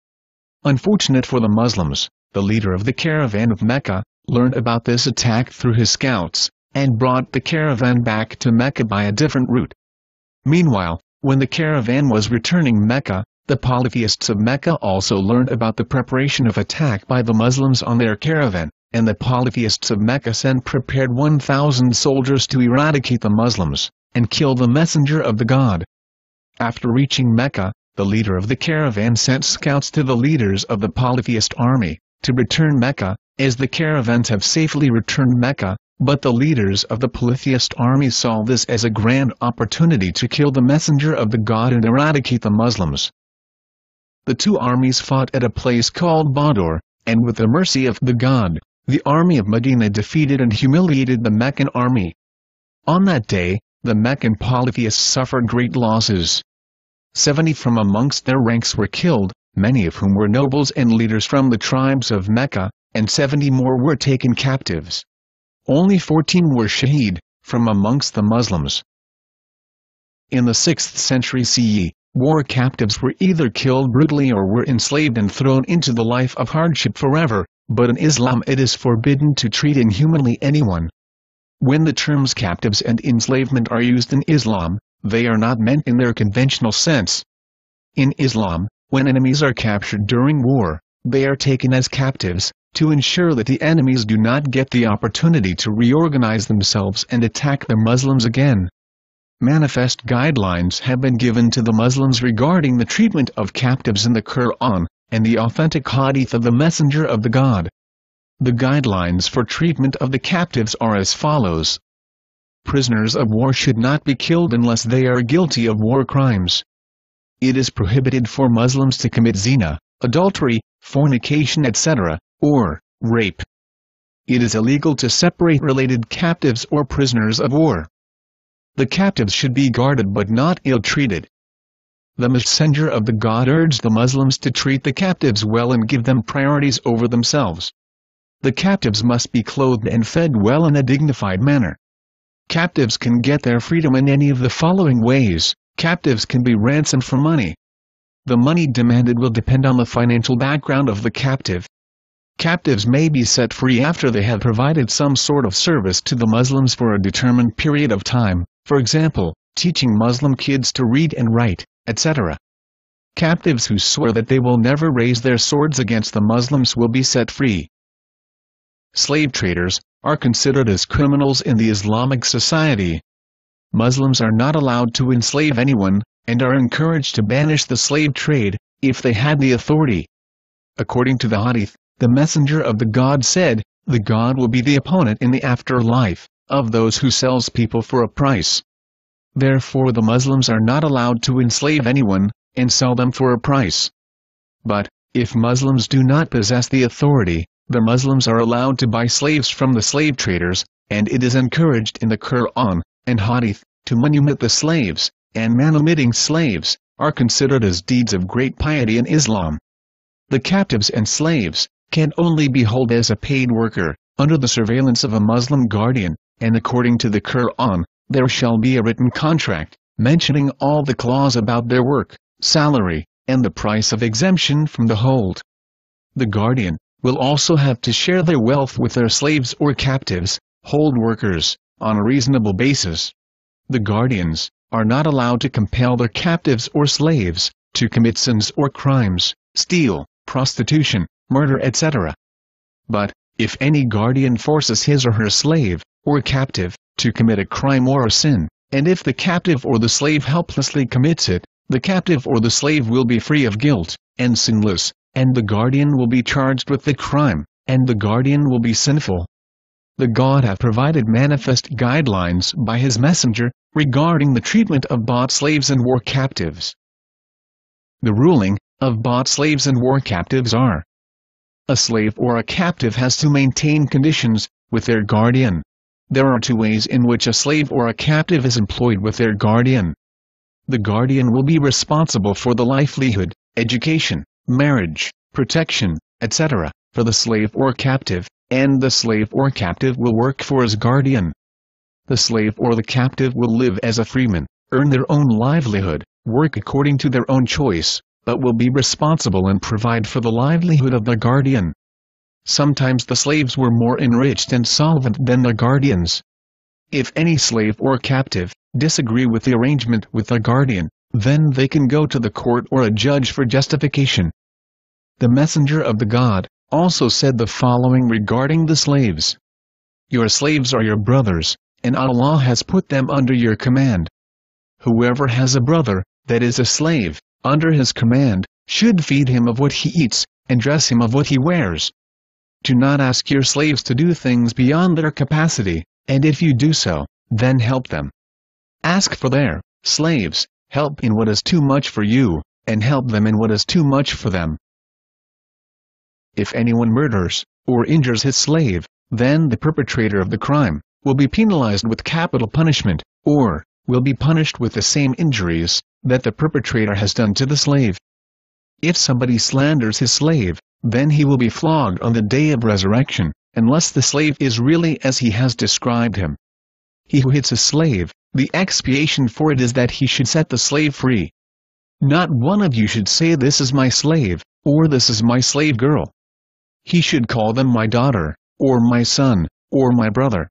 Unfortunate for the Muslims, the leader of the caravan of Mecca learned about this attack through his scouts, and brought the caravan back to Mecca by a different route. Meanwhile, when the caravan was returning Mecca, the polytheists of Mecca also learned about the preparation of attack by the Muslims on their caravan, and the polytheists of Mecca sent prepared 1,000 soldiers to eradicate the Muslims, and kill the messenger of the God. After reaching Mecca, the leader of the caravan sent scouts to the leaders of the polytheist army, to return Mecca, as the caravans have safely returned Mecca, but the leaders of the polytheist army saw this as a grand opportunity to kill the messenger of the God and eradicate the Muslims. The two armies fought at a place called Badr, and with the mercy of the God, the army of Medina defeated and humiliated the Meccan army. On that day, the Meccan polytheists suffered great losses. 70 from amongst their ranks were killed, many of whom were nobles and leaders from the tribes of Mecca, and 70 more were taken captives. Only 14 were Shaheed, from amongst the Muslims. In the 6th century CE, war captives were either killed brutally or were enslaved and thrown into the life of hardship forever, but in Islam it is forbidden to treat inhumanly anyone. When the terms captives and enslavement are used in Islam, they are not meant in their conventional sense. In Islam, when enemies are captured during war, they are taken as captives, to ensure that the enemies do not get the opportunity to reorganize themselves and attack the Muslims again. Manifest guidelines have been given to the Muslims regarding the treatment of captives in the Quran, and the authentic Hadith of the Messenger of the God. The guidelines for treatment of the captives are as follows. Prisoners of war should not be killed unless they are guilty of war crimes. It is prohibited for Muslims to commit zina, adultery, fornication etc., or rape. It is illegal to separate related captives or prisoners of war. The captives should be guarded but not ill-treated. The Messenger of the God urged the Muslims to treat the captives well and give them priorities over themselves. The captives must be clothed and fed well in a dignified manner. Captives can get their freedom in any of the following ways. Captives can be ransomed for money. The money demanded will depend on the financial background of the captive. Captives may be set free after they have provided some sort of service to the Muslims for a determined period of time, for example, teaching Muslim kids to read and write, etc. Captives who swear that they will never raise their swords against the Muslims will be set free. Slave traders are considered as criminals in the Islamic society. Muslims are not allowed to enslave anyone, and are encouraged to banish the slave trade, if they had the authority. According to the Hadith, the Messenger of the God said, "The God will be the opponent in the afterlife, of those who sells people for a price." Therefore the Muslims are not allowed to enslave anyone, and sell them for a price. But, if Muslims do not possess the authority, the Muslims are allowed to buy slaves from the slave traders, and it is encouraged in the Quran and Hadith to manumit the slaves, and manumitting slaves are considered as deeds of great piety in Islam. The captives and slaves can only be held as a paid worker, under the surveillance of a Muslim guardian, and according to the Quran, there shall be a written contract, mentioning all the clause about their work, salary, and the price of exemption from the hold. The guardian will also have to share their wealth with their slaves or captives, hold workers, on a reasonable basis. The guardians are not allowed to compel their captives or slaves to commit sins or crimes, steal, prostitution, murder, etc. But, if any guardian forces his or her slave, or captive, to commit a crime or a sin, and if the captive or the slave helplessly commits it, the captive or the slave will be free of guilt, and sinless, and the guardian will be charged with the crime, and the guardian will be sinful. The God hath provided manifest guidelines by his messenger, regarding the treatment of bought slaves and war captives. The ruling of bought slaves and war captives are: a slave or a captive has to maintain conditions with their guardian. There are two ways in which a slave or a captive is employed with their guardian. The guardian will be responsible for the livelihood, education, marriage, protection, etc., for the slave or captive, and the slave or captive will work for his guardian. The slave or the captive will live as a freeman, earn their own livelihood, work according to their own choice, but will be responsible and provide for the livelihood of the guardian. Sometimes the slaves were more enriched and solvent than the guardians. If any slave or captive disagree with the arrangement with the guardian, then they can go to the court or a judge for justification. The messenger of the God also said the following regarding the slaves: your slaves are your brothers, and Allah has put them under your command. Whoever has a brother, that is a slave, under his command, should feed him of what he eats, and dress him of what he wears. Do not ask your slaves to do things beyond their capacity, and if you do so, then help them. Ask for their slaves help in what is too much for you, and help them in what is too much for them. If anyone murders or injures his slave, then the perpetrator of the crime will be penalized with capital punishment, or will be punished with the same injuries that the perpetrator has done to the slave. If somebody slanders his slave, then he will be flogged on the day of resurrection, unless the slave is really as he has described him. He who hits a slave, the expiation for it is that he should set the slave free. Not one of you should say, this is my slave, or this is my slave girl. He should call them my daughter, or my son, or my brother.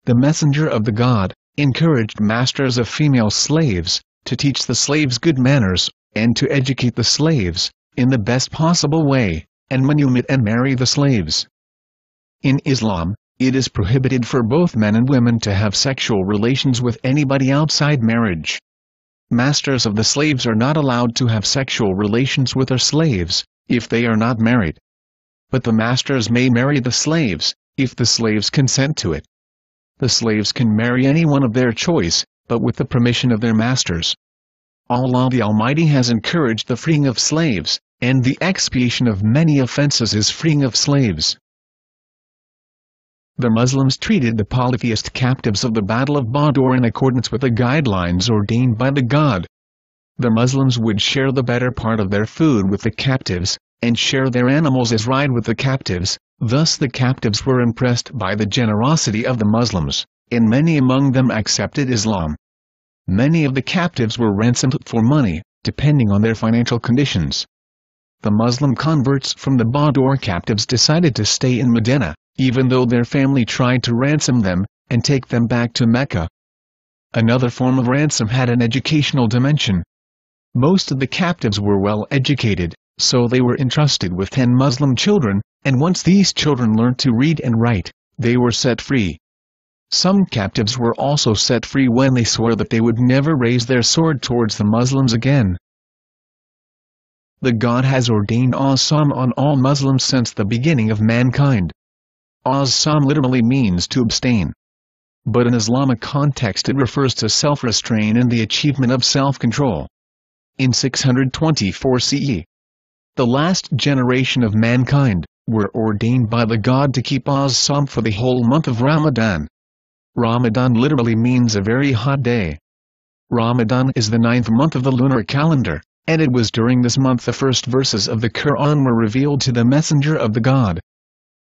The messenger of the God encouraged masters of female slaves to teach the slaves good manners, and to educate the slaves in the best possible way, and manumit and marry the slaves. In Islam, it is prohibited for both men and women to have sexual relations with anybody outside marriage. Masters of the slaves are not allowed to have sexual relations with their slaves, if they are not married. But the masters may marry the slaves, if the slaves consent to it. The slaves can marry anyone of their choice, but with the permission of their masters. Allah the Almighty has encouraged the freeing of slaves, and the expiation of many offenses is freeing of slaves. The Muslims treated the polytheist captives of the Battle of Badr in accordance with the guidelines ordained by the God. The Muslims would share the better part of their food with the captives, and share their animals as ride with the captives. Thus the captives were impressed by the generosity of the Muslims, and many among them accepted Islam. Many of the captives were ransomed for money, depending on their financial conditions. The Muslim converts from the Badr captives decided to stay in Medina, even though their family tried to ransom them, and take them back to Mecca. Another form of ransom had an educational dimension. Most of the captives were well educated, so they were entrusted with 10 Muslim children, and once these children learned to read and write, they were set free. Some captives were also set free when they swore that they would never raise their sword towards the Muslims again. The God has ordained As-Saum on all Muslims since the beginning of mankind. As-Saum literally means to abstain. But in Islamic context it refers to self-restraint and the achievement of self-control. In 624 CE, the last generation of mankind were ordained by the God to keep As-Saum for the whole month of Ramadan. Ramadan literally means a very hot day. Ramadan is the 9th month of the lunar calendar, and it was during this month the first verses of the Quran were revealed to the messenger of the God.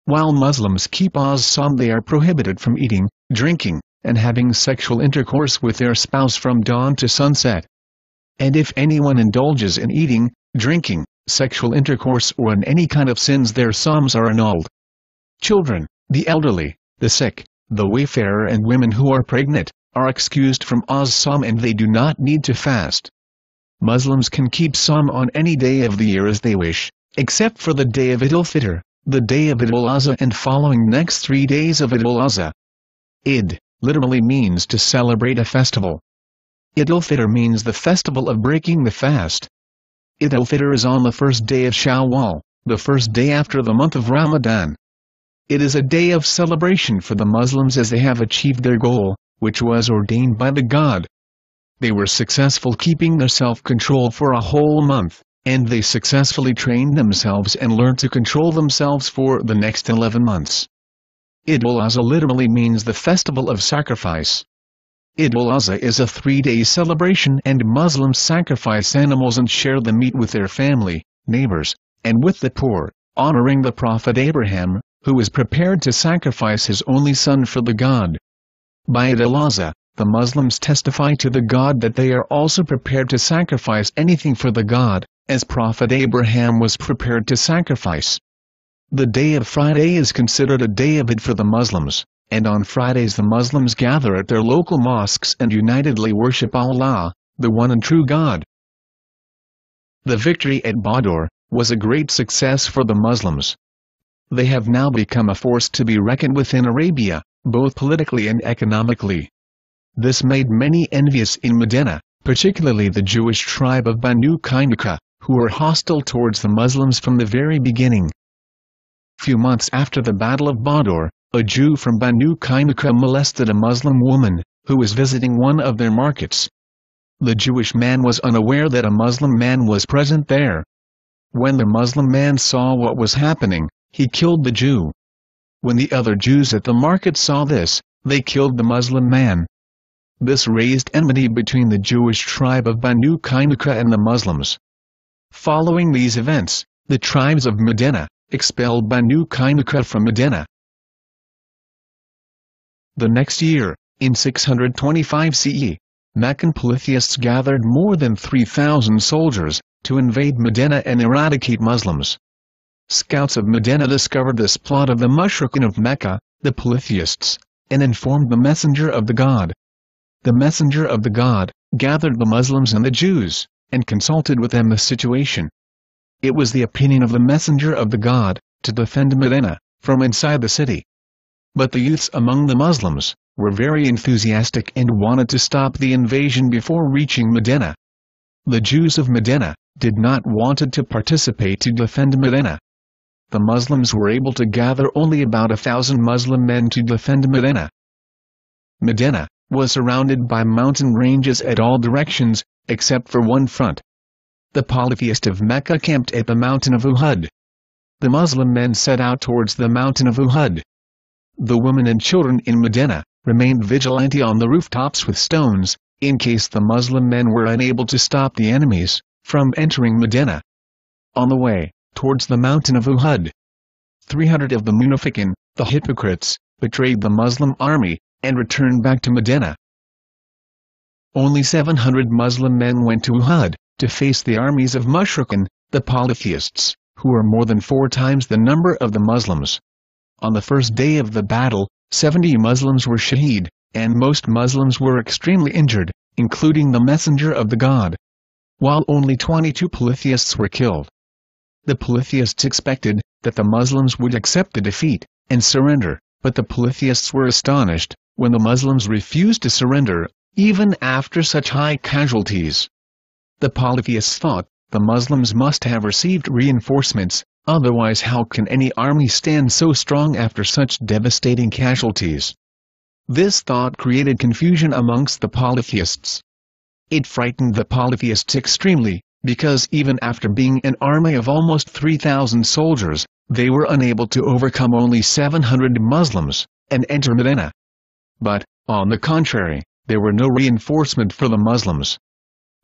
While Muslims keep As-Saum, they are prohibited from eating, drinking, and having sexual intercourse with their spouse from dawn to sunset. And if anyone indulges in eating, drinking, sexual intercourse or in any kind of sins, their psalms are annulled. Children, the elderly, the sick, The wayfarer and women who are pregnant are excused from As-Saum and they do not need to fast. Muslims can keep Saum on any day of the year as they wish, except for the day of Eid-ul-Fitr, the day of Eid-ul-Adha and following next 3 days of Eid-ul-Adha. Eid literally means to celebrate a festival. Eid-ul-Fitr means the festival of breaking the fast. Eid-ul-Fitr is on the first day of Shawwal, the first day after the month of Ramadan. It is a day of celebration for the Muslims as they have achieved their goal, which was ordained by the God. They were successful keeping their self-control for a whole month, and they successfully trained themselves and learned to control themselves for the next 11 months. Eid-ul-Adha literally means the festival of sacrifice. Eid-ul-Adha is a 3-day celebration and Muslims sacrifice animals and share the meat with their family, neighbors, and with the poor, honoring the Prophet Abraham, who was prepared to sacrifice his only son for the God. By Eid-ul-Adha, the Muslims testify to the God that they are also prepared to sacrifice anything for the God, as Prophet Abraham was prepared to sacrifice. The day of Friday is considered a day of Eid for the Muslims, and on Fridays the Muslims gather at their local mosques and unitedly worship Allah, the one and true God. The victory at Badr was a great success for the Muslims. They have now become a force to be reckoned with in Arabia, both politically and economically. This made many envious in Medina, particularly the Jewish tribe of Banu Quraiza, who were hostile towards the Muslims from the very beginning. Few months after the Battle of Badr, a Jew from Banu Quraiza molested a Muslim woman, who was visiting one of their markets. The Jewish man was unaware that a Muslim man was present there. When the Muslim man saw what was happening, he killed the Jew. When the other Jews at the market saw this, they killed the Muslim man. This raised enmity between the Jewish tribe of Banu Quraiza and the Muslims. Following these events, the tribes of Medina expelled Banu Quraiza from Medina. The next year, in 625 CE, Meccan polytheists gathered more than 3,000 soldiers to invade Medina and eradicate Muslims. Scouts of Medina discovered this plot of the Mushrikin of Mecca, the polytheists, and informed the Messenger of the God. The Messenger of the God gathered the Muslims and the Jews, and consulted with them the situation. It was the opinion of the Messenger of the God to defend Medina from inside the city. But the youths among the Muslims were very enthusiastic and wanted to stop the invasion before reaching Medina. The Jews of Medina did not want to participate to defend Medina. The Muslims were able to gather only about 1,000 Muslim men to defend Medina. Medina was surrounded by mountain ranges at all directions, except for one front. The polytheists of Mecca camped at the mountain of Uhud. The Muslim men set out towards the mountain of Uhud. The women and children in Medina remained vigilant on the rooftops with stones, in case the Muslim men were unable to stop the enemies from entering Medina. On the way towards the mountain of Uhud, 300 of the Munafiqun, the hypocrites, betrayed the Muslim army and returned back to Medina. Only 700 Muslim men went to Uhud to face the armies of Mushrikin, the polytheists, who were more than 4 times the number of the Muslims. On the first day of the battle, 70 Muslims were Shaheed, and most Muslims were extremely injured, including the Messenger of the God, while only 22 polytheists were killed. The polytheists expected that the Muslims would accept the defeat and surrender, but the polytheists were astonished when the Muslims refused to surrender, even after such high casualties. The polytheists thought the Muslims must have received reinforcements, otherwise how can any army stand so strong after such devastating casualties? This thought created confusion amongst the polytheists. It frightened the polytheists extremely, because even after being an army of almost 3,000 soldiers, they were unable to overcome only 700 Muslims and enter Medina. But, on the contrary, there were no reinforcement for the Muslims.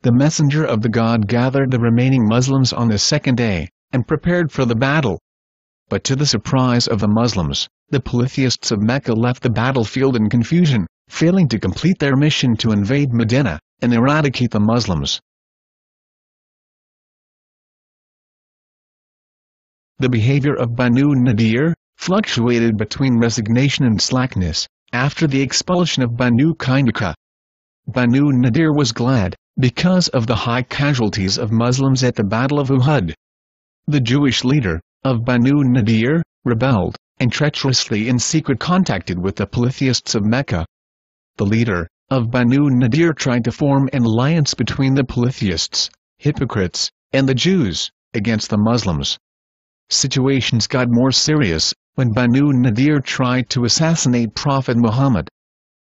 The Messenger of the God gathered the remaining Muslims on the second day, and prepared for the battle. But to the surprise of the Muslims, the polytheists of Mecca left the battlefield in confusion, failing to complete their mission to invade Medina and eradicate the Muslims. The behavior of Banu Nadeer fluctuated between resignation and slackness, after the expulsion of Banu Quraiza. Banu Nadeer was glad, because of the high casualties of Muslims at the Battle of Uhud. The Jewish leader, of Banu Nadeer, rebelled, and treacherously in secret contacted with the polytheists of Mecca. The leader, of Banu Nadeer tried to form an alliance between the polytheists, hypocrites, and the Jews, against the Muslims. Situations got more serious, when Banu Nadeer tried to assassinate Prophet Muhammad.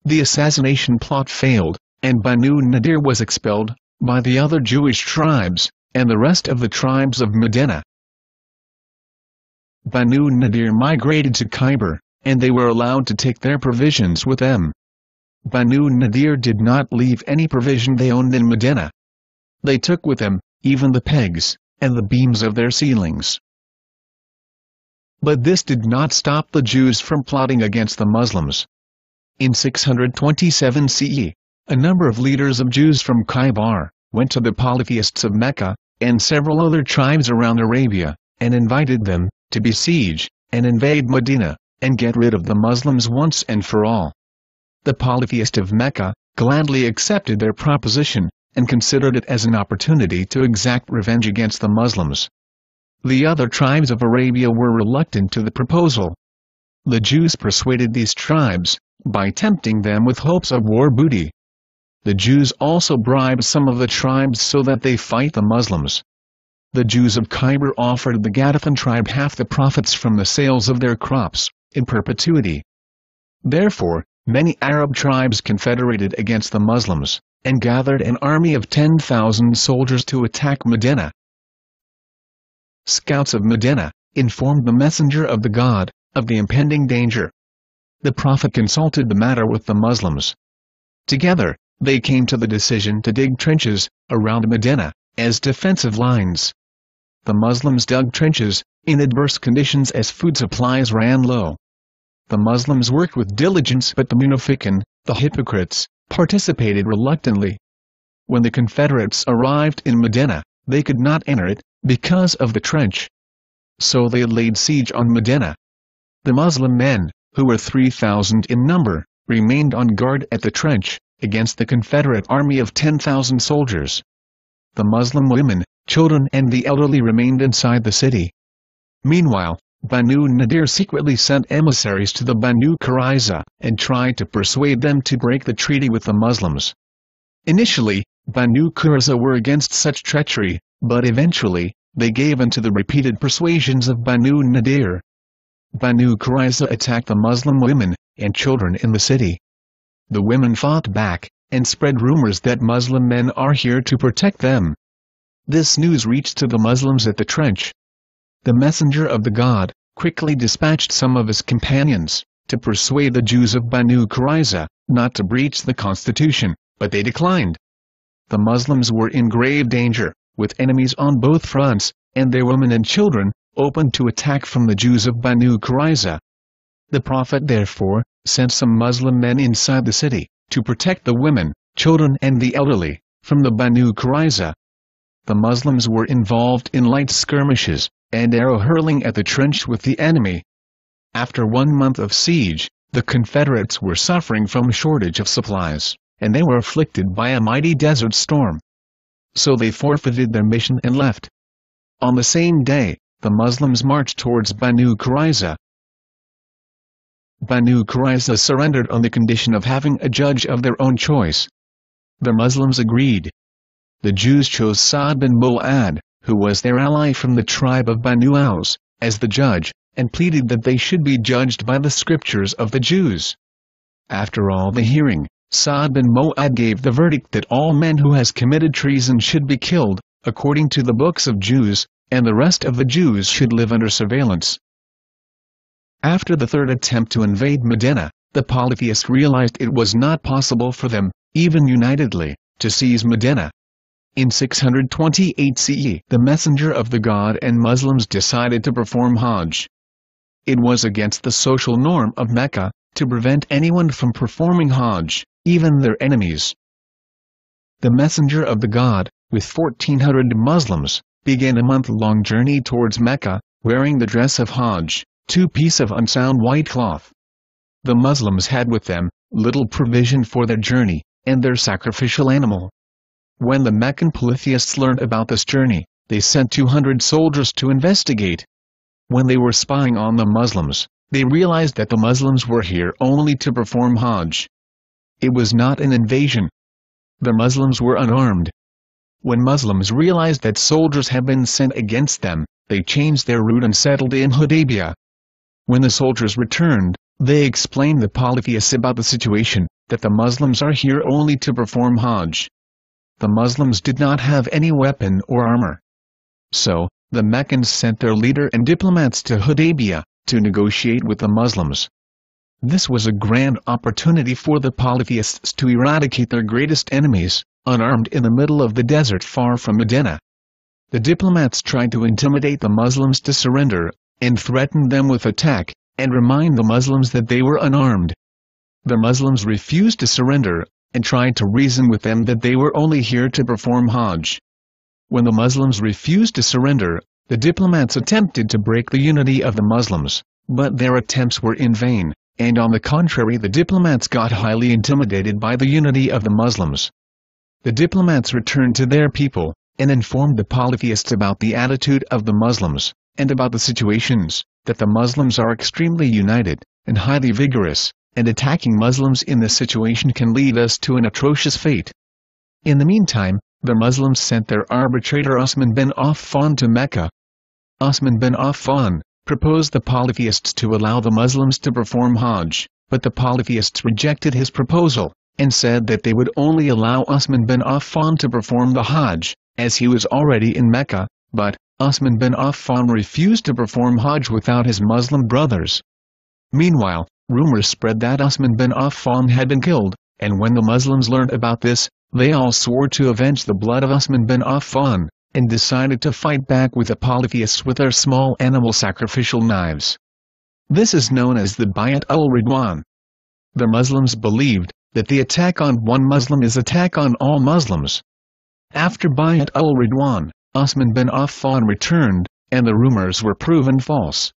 The assassination plot failed, and Banu Nadeer was expelled, by the other Jewish tribes, and the rest of the tribes of Medina. Banu Nadeer migrated to Khaibar, and they were allowed to take their provisions with them. Banu Nadeer did not leave any provision they owned in Medina. They took with them, even the pegs, and the beams of their ceilings. But this did not stop the Jews from plotting against the Muslims. In 627 CE, a number of leaders of Jews from Khaibar went to the polytheists of Mecca, and several other tribes around Arabia, and invited them to besiege and invade Medina, and get rid of the Muslims once and for all. The polytheists of Mecca gladly accepted their proposition, and considered it as an opportunity to exact revenge against the Muslims. The other tribes of Arabia were reluctant to the proposal. The Jews persuaded these tribes, by tempting them with hopes of war booty. The Jews also bribed some of the tribes so that they fight the Muslims. The Jews of Khaibar offered the Ghatafan tribe half the profits from the sales of their crops, in perpetuity. Therefore, many Arab tribes confederated against the Muslims, and gathered an army of 10,000 soldiers to attack Medina. Scouts of Medina informed the messenger of the God of the impending danger. The Prophet consulted the matter with the Muslims. Together, they came to the decision to dig trenches around Medina as defensive lines. The Muslims dug trenches in adverse conditions as food supplies ran low. The Muslims worked with diligence, but the munafiqun, the hypocrites, participated reluctantly. When the Confederates arrived in Medina, they could not enter it because of the trench. So they laid siege on Medina. The Muslim men, who were 3,000 in number, remained on guard at the trench, against the Confederate army of 10,000 soldiers. The Muslim women, children and the elderly remained inside the city. Meanwhile, Banu Nadeer secretly sent emissaries to the Banu Quraiza, and tried to persuade them to break the treaty with the Muslims. Initially, Banu Quraiza were against such treachery, but eventually, they gave in to the repeated persuasions of Banu Nadeer. Banu Quraiza attacked the Muslim women and children in the city. The women fought back, and spread rumors that Muslim men are here to protect them. This news reached to the Muslims at the trench. The messenger of the God quickly dispatched some of his companions to persuade the Jews of Banu Quraiza not to breach the Constitution, but they declined. The Muslims were in grave danger, with enemies on both fronts, and their women and children open to attack from the Jews of Banu Quraiza. The Prophet therefore sent some Muslim men inside the city to protect the women, children and the elderly from the Banu Quraiza. The Muslims were involved in light skirmishes and arrow hurling at the trench with the enemy. After 1 month of siege, the Confederates were suffering from a shortage of supplies, and they were afflicted by a mighty desert storm. So they forfeited their mission and left. On the same day, the Muslims marched towards Banu Quraiza. Banu Quraiza surrendered on the condition of having a judge of their own choice. The Muslims agreed. The Jews chose Sa'd bin Mu'adh, who was their ally from the tribe of Banu Aus, as the judge, and pleaded that they should be judged by the scriptures of the Jews. After all the hearing, Sa'd bin Mu'adh gave the verdict that all men who has committed treason should be killed, according to the books of Jews, and the rest of the Jews should live under surveillance. After the third attempt to invade Medina, the polytheists realized it was not possible for them, even unitedly, to seize Medina. In 628 CE, the messenger of the God and Muslims decided to perform Hajj. It was against the social norm of Mecca to prevent anyone from performing Hajj, even their enemies. The messenger of the God, with 1,400 Muslims, began a month-long journey towards Mecca, wearing the dress of Hajj, 2 pieces of unsound white cloth. The Muslims had with them little provision for their journey, and their sacrificial animal. When the Meccan polytheists learned about this journey, they sent 200 soldiers to investigate. When they were spying on the Muslims, they realized that the Muslims were here only to perform Hajj. It was not an invasion. The Muslims were unarmed. When Muslims realized that soldiers had been sent against them, they changed their route and settled in Hudaibiyah. When the soldiers returned, they explained the polytheists about the situation, that the Muslims are here only to perform Hajj. The Muslims did not have any weapon or armor. So, the Meccans sent their leader and diplomats to Hudaibiyah, to negotiate with the Muslims. This was a grand opportunity for the polytheists to eradicate their greatest enemies, unarmed in the middle of the desert far from Medina. The diplomats tried to intimidate the Muslims to surrender, and threatened them with attack, and remind the Muslims that they were unarmed. The Muslims refused to surrender, and tried to reason with them that they were only here to perform Hajj. When the Muslims refused to surrender, the diplomats attempted to break the unity of the Muslims, but their attempts were in vain, and on the contrary the diplomats got highly intimidated by the unity of the Muslims. The diplomats returned to their people, and informed the polytheists about the attitude of the Muslims, and about the situations, that the Muslims are extremely united, and highly vigorous, and attacking Muslims in this situation can lead us to an atrocious fate. In the meantime, the Muslims sent their arbitrator Usman bin Affan to Mecca. Usman bin Affan proposed the polytheists to allow the Muslims to perform Hajj, but the polytheists rejected his proposal, and said that they would only allow Usman bin Affan to perform the Hajj, as he was already in Mecca, but Usman bin Affan refused to perform Hajj without his Muslim brothers. Meanwhile, rumors spread that Usman bin Affan had been killed, and when the Muslims learned about this, they all swore to avenge the blood of Usman bin Affan, and decided to fight back with the polytheists with their small animal sacrificial knives. This is known as the Bayat-ul-Ridwan. The Muslims believed that the attack on one Muslim is attack on all Muslims. After Bayat-ul-Ridwan, Usman bin Affan returned, and the rumors were proven false.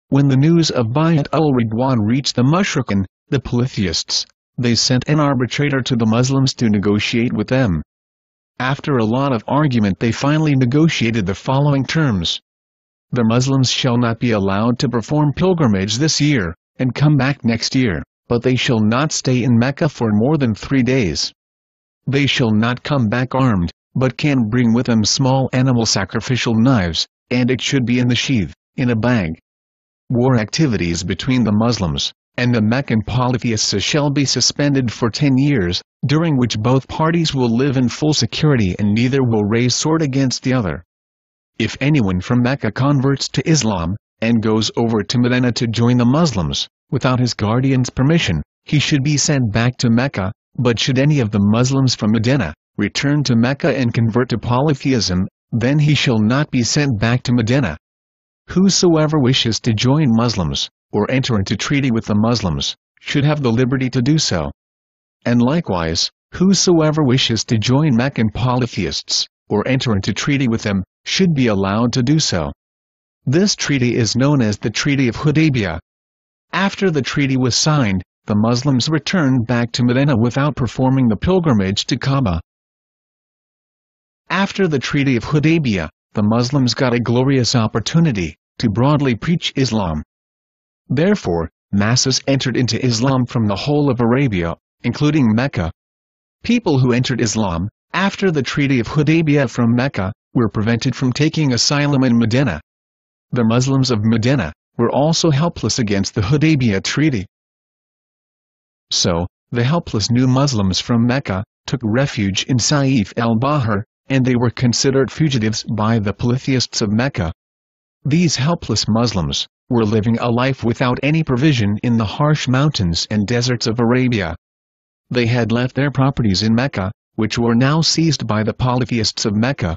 When the news of Bayat-ul-Ridwan reached the Mushrikin, the polytheists, they sent an arbitrator to the Muslims to negotiate with them. After a lot of argument they finally negotiated the following terms. The Muslims shall not be allowed to perform pilgrimage this year, and come back next year, but they shall not stay in Mecca for more than 3 days. They shall not come back armed, but can bring with them small animal sacrificial knives, and it should be in the sheath, in a bag. War activities between the Muslims and the Meccan polytheists shall be suspended for 10 years, during which both parties will live in full security and neither will raise sword against the other. If anyone from Mecca converts to Islam, and goes over to Medina to join the Muslims, without his guardian's permission, he should be sent back to Mecca, but should any of the Muslims from Medina return to Mecca and convert to polytheism, then he shall not be sent back to Medina. Whosoever wishes to join Muslims, or enter into treaty with the Muslims, should have the liberty to do so. And likewise, whosoever wishes to join Meccan polytheists, or enter into treaty with them, should be allowed to do so. This treaty is known as the Treaty of Hudaibiyah. After the treaty was signed, the Muslims returned back to Medina without performing the pilgrimage to Kaaba. After the Treaty of Hudaibiyah, the Muslims got a glorious opportunity to broadly preach Islam. Therefore, masses entered into Islam from the whole of Arabia, including Mecca. People who entered Islam, after the Treaty of Hudaibiyah from Mecca, were prevented from taking asylum in Medina. The Muslims of Medina were also helpless against the Hudaibiyah Treaty. So, the helpless new Muslims from Mecca took refuge in Saif al-Bahr, and they were considered fugitives by the polytheists of Mecca. These helpless Muslims were living a life without any provision in the harsh mountains and deserts of Arabia. They had left their properties in Mecca, which were now seized by the polytheists of Mecca.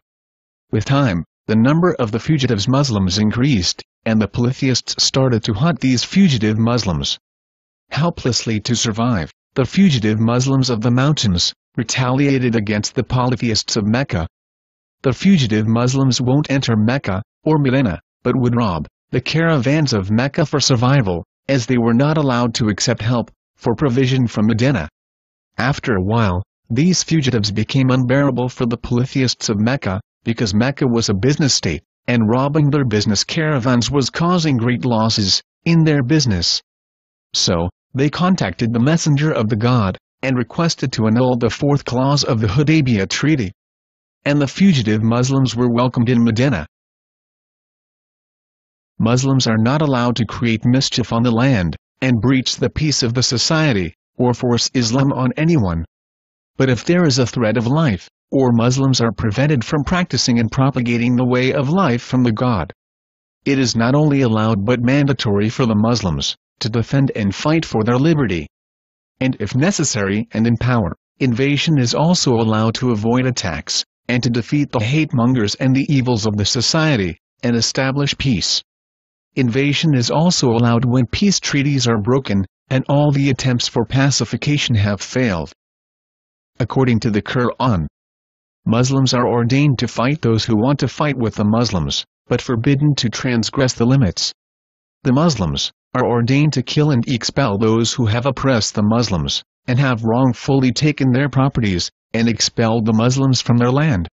With time, the number of the fugitive Muslims increased, and the polytheists started to hunt these fugitive Muslims. Helplessly to survive, the fugitive Muslims of the mountains retaliated against the polytheists of Mecca. The fugitive Muslims won't enter Mecca or Medina, but would rob the caravans of Mecca for survival, as they were not allowed to accept help for provision from Medina. After a while, these fugitives became unbearable for the polytheists of Mecca, because Mecca was a business state, and robbing their business caravans was causing great losses in their business. So, they contacted the messenger of the God, and requested to annul the fourth clause of the Hudaibiyah Treaty. And the fugitive Muslims were welcomed in Medina. Muslims are not allowed to create mischief on the land, and breach the peace of the society, or force Islam on anyone. But if there is a threat of life, or Muslims are prevented from practicing and propagating the way of life from the God, it is not only allowed but mandatory for the Muslims to defend and fight for their liberty. And if necessary and in power, invasion is also allowed to avoid attacks, and to defeat the hate-mongers and the evils of the society, and establish peace. Invasion is also allowed when peace treaties are broken, and all the attempts for pacification have failed. According to the Quran, Muslims are ordained to fight those who want to fight with the Muslims, but forbidden to transgress the limits. The Muslims are ordained to kill and expel those who have oppressed the Muslims, and have wrongfully taken their properties, and expelled the Muslims from their land.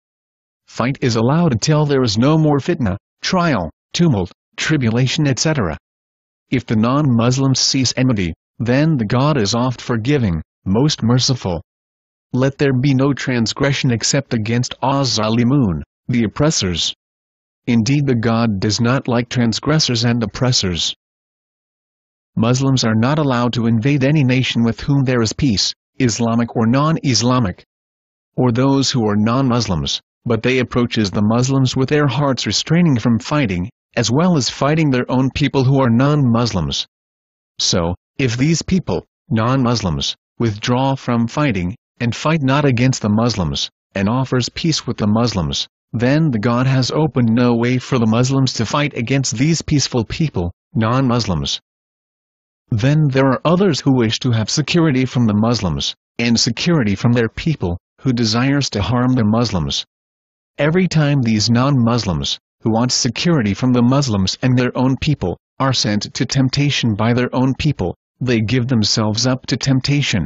Fight is allowed until there is no more fitna, trial, tumult, tribulation, etc. If the non-Muslims cease enmity, then the God is oft forgiving, most merciful. Let there be no transgression except against Az-Zalimun, the oppressors. Indeed, the God does not like transgressors and oppressors. Muslims are not allowed to invade any nation with whom there is peace, Islamic or non-Islamic, or those who are non-Muslims, but they approaches the Muslims with their hearts restraining from fighting, as well as fighting their own people who are non-Muslims. So, if these people, non-Muslims, withdraw from fighting, and fight not against the Muslims, and offers peace with the Muslims, then the God has opened no way for the Muslims to fight against these peaceful people, non-Muslims. Then there are others who wish to have security from the Muslims, and security from their people, who desires to harm the Muslims. Every time these non-Muslims, who want security from the Muslims and their own people, are sent to temptation by their own people, they give themselves up to temptation.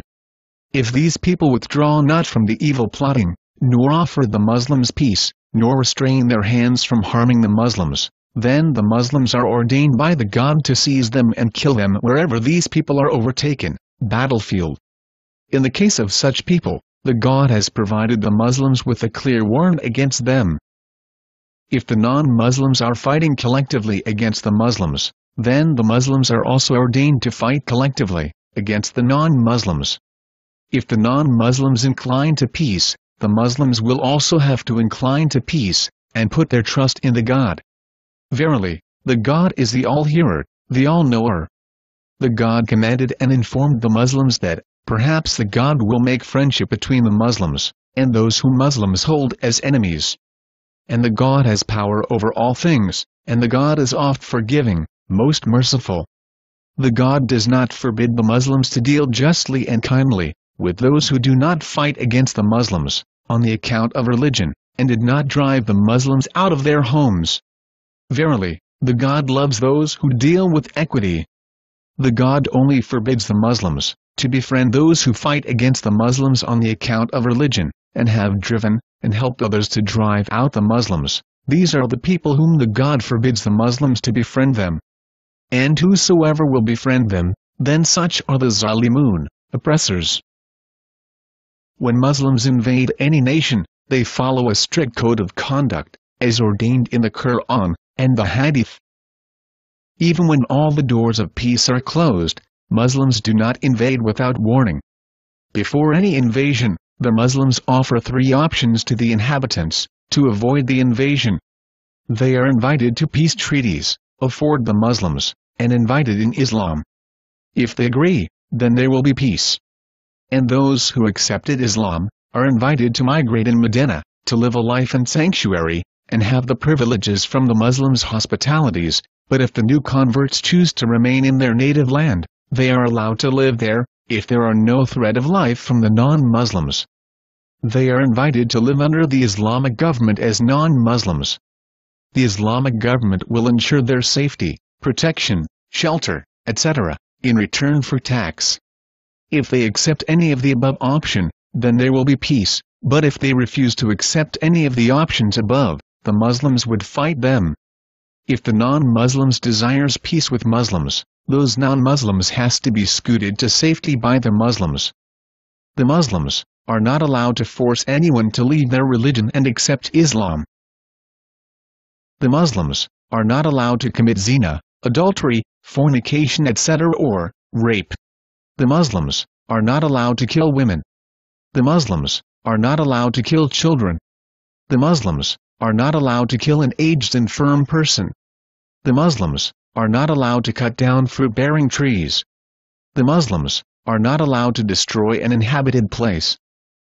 If these people withdraw not from the evil plotting, nor offer the Muslims peace, nor restrain their hands from harming the Muslims, then the Muslims are ordained by the God to seize them and kill them wherever these people are overtaken, battlefield. In the case of such people, the God has provided the Muslims with a clear warrant against them. If the non-Muslims are fighting collectively against the Muslims, then the Muslims are also ordained to fight collectively against the non-Muslims. If the non-Muslims incline to peace, the Muslims will also have to incline to peace, and put their trust in the God. Verily, the God is the all-hearer, the all-knower. The God commanded and informed the Muslims that, perhaps the God will make friendship between the Muslims, and those whom Muslims hold as enemies. And the God has power over all things, and the God is oft forgiving, most merciful. The God does not forbid the Muslims to deal justly and kindly with those who do not fight against the Muslims, on the account of religion, and did not drive the Muslims out of their homes. Verily, the God loves those who deal with equity. The God only forbids the Muslims to befriend those who fight against the Muslims on the account of religion, and have driven and helped others to drive out the Muslims. These are the people whom the God forbids the Muslims to befriend them. And whosoever will befriend them, then such are the Zalimun, oppressors. When Muslims invade any nation, they follow a strict code of conduct, as ordained in the Quran and the Hadith. Even when all the doors of peace are closed, Muslims do not invade without warning. Before any invasion, the Muslims offer 3 options to the inhabitants, to avoid the invasion. They are invited to peace treaties, afford the Muslims, and invited in Islam. If they agree, then there will be peace. And those who accepted Islam, are invited to migrate in Medina, to live a life in sanctuary, and have the privileges from the Muslims' hospitalities, but if the new converts choose to remain in their native land, they are allowed to live there, if there are no threat of life from the non-Muslims. They are invited to live under the Islamic government as non-Muslims. The Islamic government will ensure their safety, protection, shelter, etc., in return for tax. If they accept any of the above option, then there will be peace, but if they refuse to accept any of the options above, the Muslims would fight them. If the non-Muslims desires peace with Muslims, those non-Muslims has to be scooted to safety by the Muslims. The Muslims are not allowed to force anyone to leave their religion and accept Islam. The Muslims are not allowed to commit zina, adultery, fornication, etc. or rape. The Muslims are not allowed to kill women. The Muslims are not allowed to kill children. The Muslims are not allowed to kill an aged infirm person. The Muslims are not allowed to cut down fruit-bearing trees. The Muslims are not allowed to destroy an inhabited place.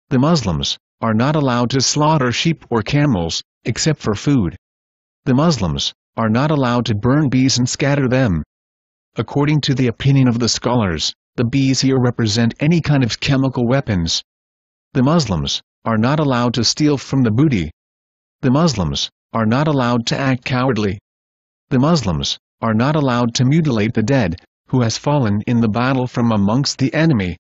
The Muslims are not allowed to slaughter sheep or camels, except for food. The Muslims are not allowed to burn bees and scatter them. According to the opinion of the scholars, the bees here represent any kind of chemical weapons. The Muslims are not allowed to steal from the booty. The Muslims are not allowed to act cowardly. The Muslims are not allowed to mutilate the dead, who has fallen in the battle from amongst the enemy.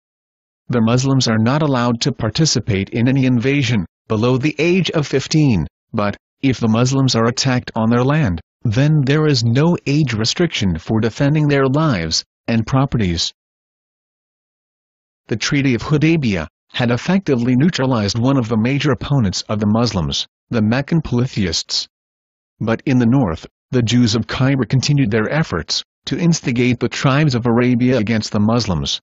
The Muslims are not allowed to participate in any invasion below the age of 15, but, if the Muslims are attacked on their land, then there is no age restriction for defending their lives and properties. The Treaty of Hudaibiyah had effectively neutralized one of the major opponents of the Muslims, the Meccan polytheists. But in the north, the Jews of Khaibar continued their efforts to instigate the tribes of Arabia against the Muslims.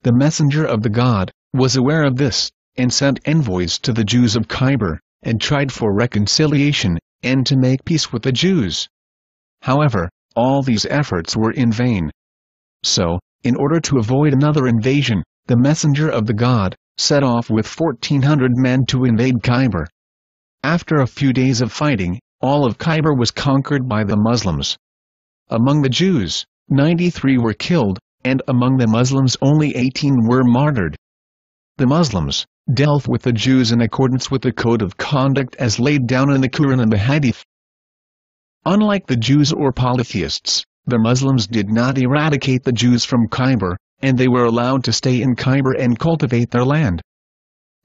The messenger of the God was aware of this, and sent envoys to the Jews of Khaibar, and tried for reconciliation, and to make peace with the Jews. However, all these efforts were in vain. So, in order to avoid another invasion, the messenger of the God set off with 1,400 men to invade Khaibar. After a few days of fighting, all of Khaibar was conquered by the Muslims. Among the Jews, 93 were killed, and among the Muslims only 18 were martyred. The Muslims dealt with the Jews in accordance with the code of conduct as laid down in the Quran and the Hadith. Unlike the Jews or polytheists, the Muslims did not eradicate the Jews from Khaibar, and they were allowed to stay in Khaibar and cultivate their land.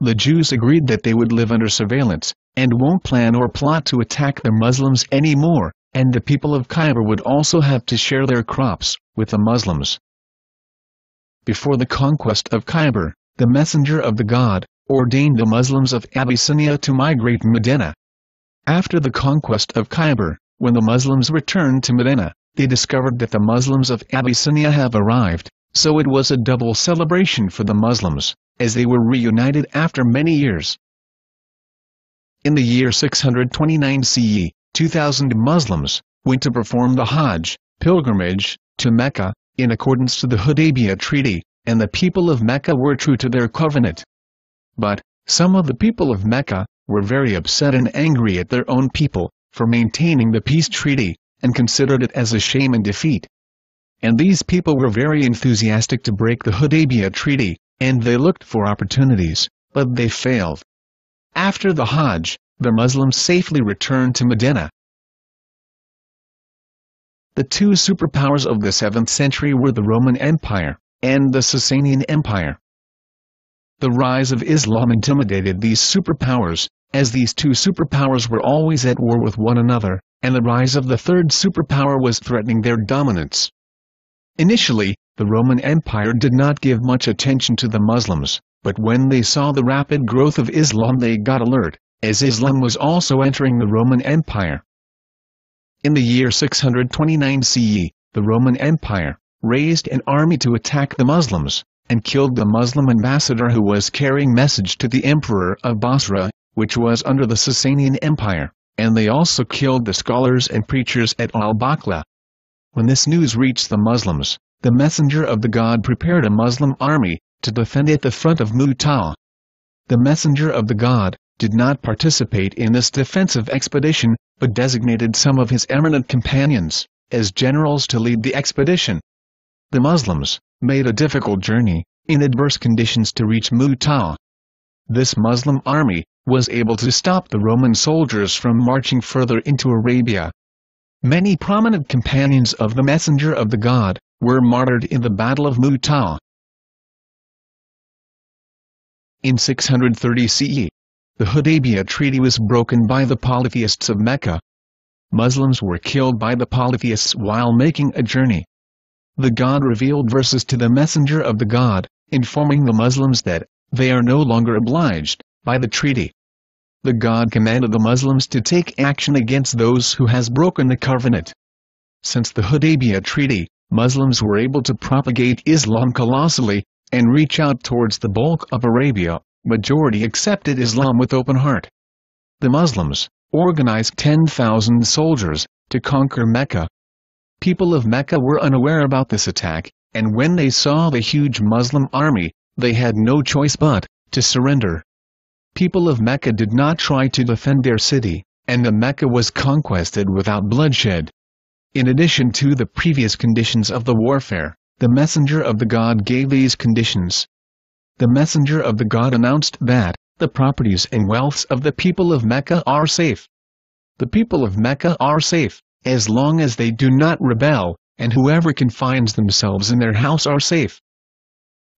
The Jews agreed that they would live under surveillance, and won't plan or plot to attack the Muslims anymore, and the people of Khaibar would also have to share their crops with the Muslims. Before the conquest of Khaibar, the messenger of the God ordained the Muslims of Abyssinia to migrate to Medina. After the conquest of Khaibar, when the Muslims returned to Medina, they discovered that the Muslims of Abyssinia have arrived, so it was a double celebration for the Muslims, as they were reunited after many years. In the year 629 CE, 2,000 Muslims went to perform the Hajj pilgrimage to Mecca, in accordance to the Hudaibiyah Treaty, and the people of Mecca were true to their covenant. But, some of the people of Mecca were very upset and angry at their own people for maintaining the peace treaty, and considered it as a shame and defeat. And these people were very enthusiastic to break the Hudaibiyah Treaty, and they looked for opportunities, but they failed. After the Hajj, the Muslims safely returned to Medina. The two superpowers of the 7th century were the Roman Empire and the Sasanian Empire. The rise of Islam intimidated these superpowers, as these two superpowers were always at war with one another, and the rise of the third superpower was threatening their dominance. Initially, the Roman Empire did not give much attention to the Muslims, but when they saw the rapid growth of Islam they got alert, as Islam was also entering the Roman Empire. In the year 629 CE, the Roman Empire raised an army to attack the Muslims, and killed the Muslim ambassador who was carrying message to the emperor of Basra, which was under the Sasanian Empire, and they also killed the scholars and preachers at al-Baqla. When this news reached the Muslims, the messenger of the God prepared a Muslim army to defend at the front of Mu'tah. The messenger of the God did not participate in this defensive expedition, but designated some of his eminent companions as generals to lead the expedition. The Muslims made a difficult journey in adverse conditions to reach Mu'tah. This Muslim army was able to stop the Roman soldiers from marching further into Arabia. Many prominent companions of the Messenger of the God were martyred in the Battle of Mu'tah. In 630 CE, the Hudaibiyah Treaty was broken by the polytheists of Mecca. Muslims were killed by the polytheists while making a journey. The God revealed verses to the Messenger of the God, informing the Muslims that they are no longer obliged by the treaty. The God commanded the Muslims to take action against those who has broken the covenant. Since the Hudaybiyah Treaty, Muslims were able to propagate Islam colossally, and reach out towards the bulk of Arabia. Majority accepted Islam with open heart. The Muslims organized 10,000 soldiers to conquer Mecca. People of Mecca were unaware about this attack, and when they saw the huge Muslim army, they had no choice but to surrender. People of Mecca did not try to defend their city, and the Mecca was conquered without bloodshed. In addition to the previous conditions of the warfare, the Messenger of the God gave these conditions. The Messenger of the God announced that the properties and wealths of the people of Mecca are safe. The people of Mecca are safe, as long as they do not rebel, and whoever confines themselves in their house are safe.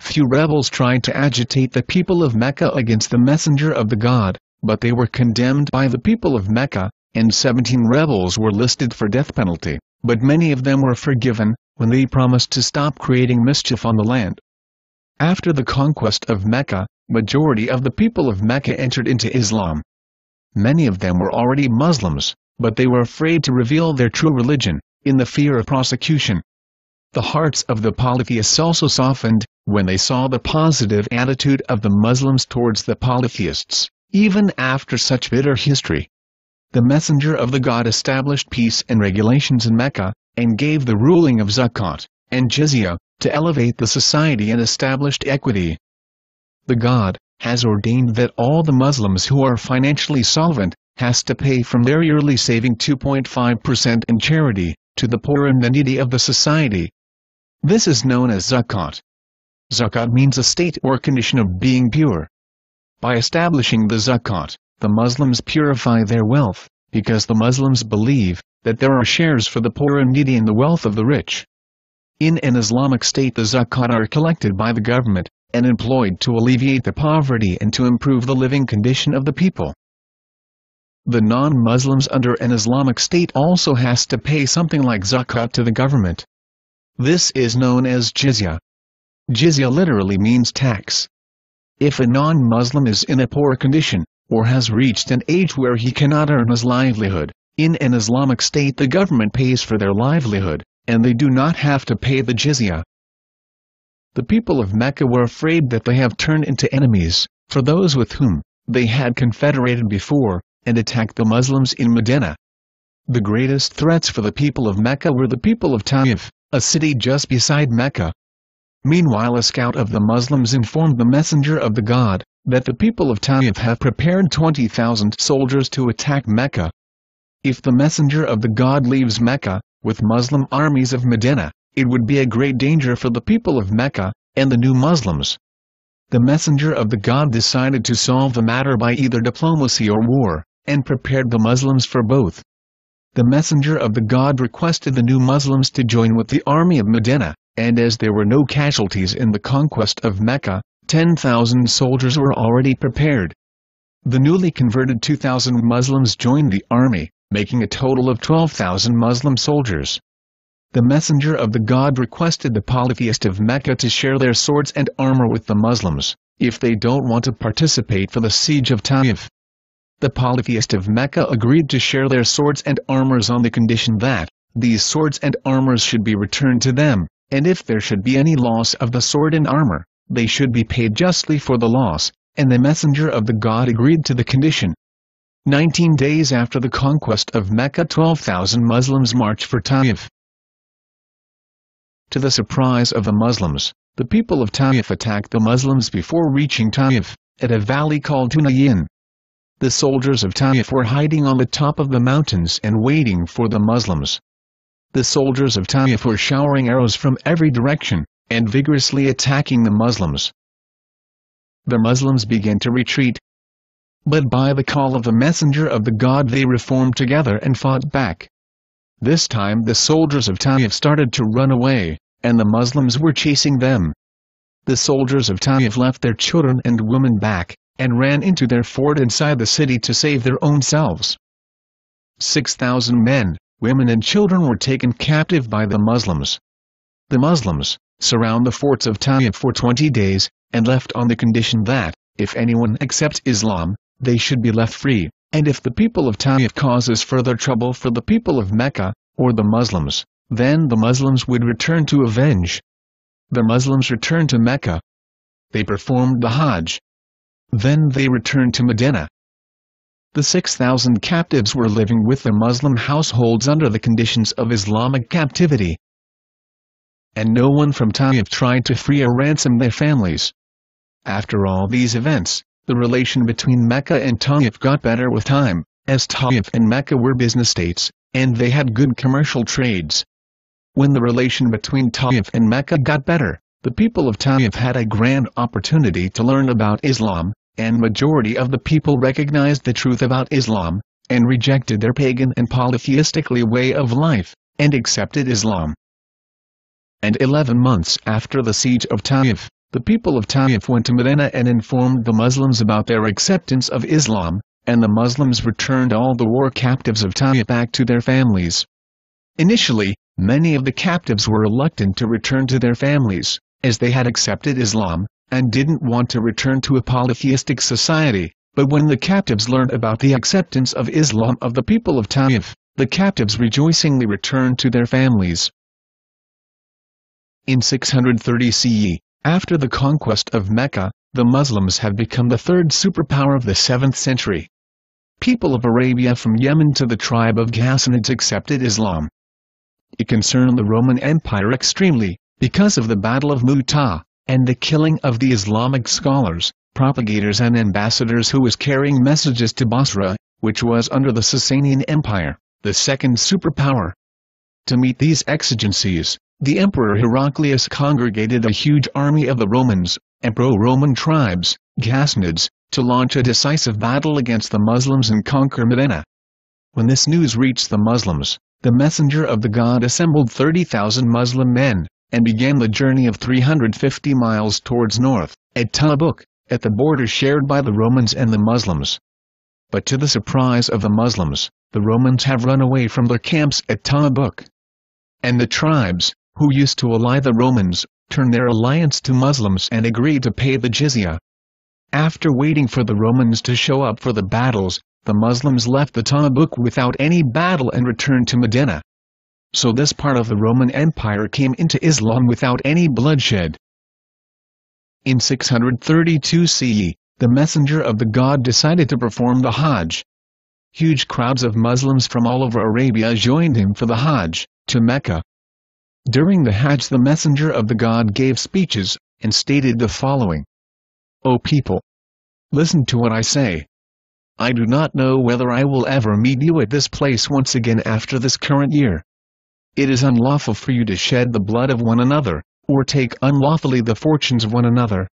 Few rebels tried to agitate the people of Mecca against the Messenger of the God, but they were condemned by the people of Mecca, and 17 rebels were listed for death penalty, but many of them were forgiven, when they promised to stop creating mischief on the land. After the conquest of Mecca, majority of the people of Mecca entered into Islam. Many of them were already Muslims, but they were afraid to reveal their true religion, in the fear of prosecution. The hearts of the polytheists also softened, when they saw the positive attitude of the Muslims towards the polytheists, even after such bitter history. The Messenger of the God established peace and regulations in Mecca, and gave the ruling of Zakat and Jizya, to elevate the society and established equity. The God has ordained that all the Muslims who are financially solvent has to pay from their yearly saving 2.5% in charity to the poor and the needy of the society. This is known as Zakat. Zakat means a state or condition of being pure. By establishing the Zakat, the Muslims purify their wealth, because the Muslims believe that there are shares for the poor and needy in the wealth of the rich. In an Islamic state, the Zakat are collected by the government, and employed to alleviate the poverty and to improve the living condition of the people. The non-Muslims under an Islamic state also has to pay something like Zakat to the government. This is known as Jizya. Jizya literally means tax. If a non-Muslim is in a poor condition, or has reached an age where he cannot earn his livelihood, in an Islamic state the government pays for their livelihood, and they do not have to pay the jizya. The people of Mecca were afraid that they have turned into enemies, for those with whom they had confederated before, and attacked the Muslims in Medina. The greatest threats for the people of Mecca were the people of Taif, a city just beside Mecca. Meanwhile, a scout of the Muslims informed the Messenger of the God that the people of Taif have prepared 20,000 soldiers to attack Mecca. If the Messenger of the God leaves Mecca, with Muslim armies of Medina, it would be a great danger for the people of Mecca, and the new Muslims. The Messenger of the God decided to solve the matter by either diplomacy or war, and prepared the Muslims for both. The Messenger of the God requested the new Muslims to join with the army of Medina, and as there were no casualties in the conquest of Mecca, 10,000 soldiers were already prepared. The newly converted 2,000 Muslims joined the army, making a total of 12,000 Muslim soldiers. The Messenger of the God requested the polytheists of Mecca to share their swords and armor with the Muslims, if they don't want to participate for the siege of Taif. The polytheists of Mecca agreed to share their swords and armors on the condition that these swords and armors should be returned to them, and if there should be any loss of the sword and armor, they should be paid justly for the loss, and the Messenger of the God agreed to the condition. 19 days after the conquest of Mecca, 12,000 Muslims marched for Taif. To the surprise of the Muslims, the people of Taif attacked the Muslims before reaching Taif, at a valley called Hunain. The soldiers of Taif were hiding on the top of the mountains and waiting for the Muslims. The soldiers of Taif were showering arrows from every direction, and vigorously attacking the Muslims. The Muslims began to retreat, but by the call of the Messenger of the God they reformed together and fought back. This time the soldiers of Taif started to run away, and the Muslims were chasing them. The soldiers of Taif left their children and women back, and ran into their fort inside the city to save their own selves. 6,000 men, women and children were taken captive by the Muslims. The Muslims surround the forts of Taif for 20 days, and left on the condition that, if anyone accepts Islam, they should be left free, and if the people of Taif causes further trouble for the people of Mecca, or the Muslims, then the Muslims would return to avenge. The Muslims returned to Mecca. They performed the Hajj. Then they returned to Medina. The 6,000 captives were living with the Muslim households under the conditions of Islamic captivity. And no one from Taif tried to free or ransom their families. After all these events, the relation between Mecca and Taif got better with time, as Taif and Mecca were business states, and they had good commercial trades. When the relation between Taif and Mecca got better, the people of Taif had a grand opportunity to learn about Islam, and majority of the people recognized the truth about Islam, and rejected their pagan and polytheistic way of life, and accepted Islam. And 11 months after the siege of Taif, the people of Taif went to Medina and informed the Muslims about their acceptance of Islam, and the Muslims returned all the war captives of Taif back to their families. Initially, many of the captives were reluctant to return to their families, as they had accepted Islam, and didn't want to return to a polytheistic society, but when the captives learned about the acceptance of Islam of the people of Taif, the captives rejoicingly returned to their families. In 630 CE, after the conquest of Mecca, the Muslims had become the third superpower of the 7th century. People of Arabia from Yemen to the tribe of Ghassanids accepted Islam. It concerned the Roman Empire extremely, because of the Battle of Mu'tah, and the killing of the Islamic scholars, propagators and ambassadors who was carrying messages to Basra, which was under the Sasanian Empire, the second superpower. To meet these exigencies, the Emperor Heraclius congregated a huge army of the Romans, and pro-Roman tribes, Ghassanids, to launch a decisive battle against the Muslims and conquer Medina. When this news reached the Muslims, the messenger of the God assembled 30,000 Muslim men, and began the journey of 350 miles towards north, at Tabuk, at the border shared by the Romans and the Muslims. But to the surprise of the Muslims, the Romans have run away from their camps at Tabuk. And the tribes, who used to ally the Romans, turned their alliance to Muslims and agreed to pay the jizya. After waiting for the Romans to show up for the battles, the Muslims left the Tabuk without any battle and returned to Medina. So this part of the Roman Empire came into Islam without any bloodshed. In 632 CE, the messenger of the God decided to perform the Hajj. Huge crowds of Muslims from all over Arabia joined him for the Hajj, to Mecca. During the Hajj the messenger of the God gave speeches, and stated the following. O people! Listen to what I say. I do not know whether I will ever meet you at this place once again after this current year. It is unlawful for you to shed the blood of one another, or take unlawfully the fortunes of one another.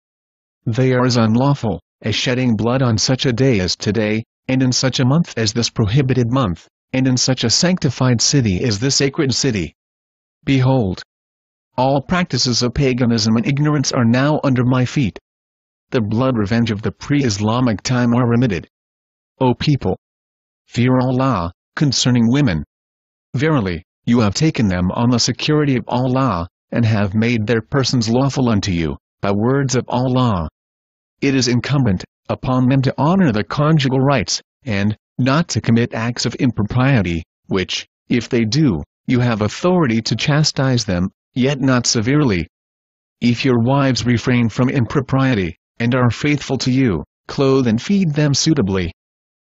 They are as unlawful, as shedding blood on such a day as today, and in such a month as this prohibited month, and in such a sanctified city as this sacred city. Behold! All practices of paganism and ignorance are now under my feet. The blood revenge of the pre-Islamic time are remitted. O people! Fear Allah, concerning women. Verily, you have taken them on the security of Allah, and have made their persons lawful unto you, by words of Allah. It is incumbent upon them to honor the conjugal rights, and not to commit acts of impropriety, which, if they do, you have authority to chastise them, yet not severely. If your wives refrain from impropriety, and are faithful to you, clothe and feed them suitably.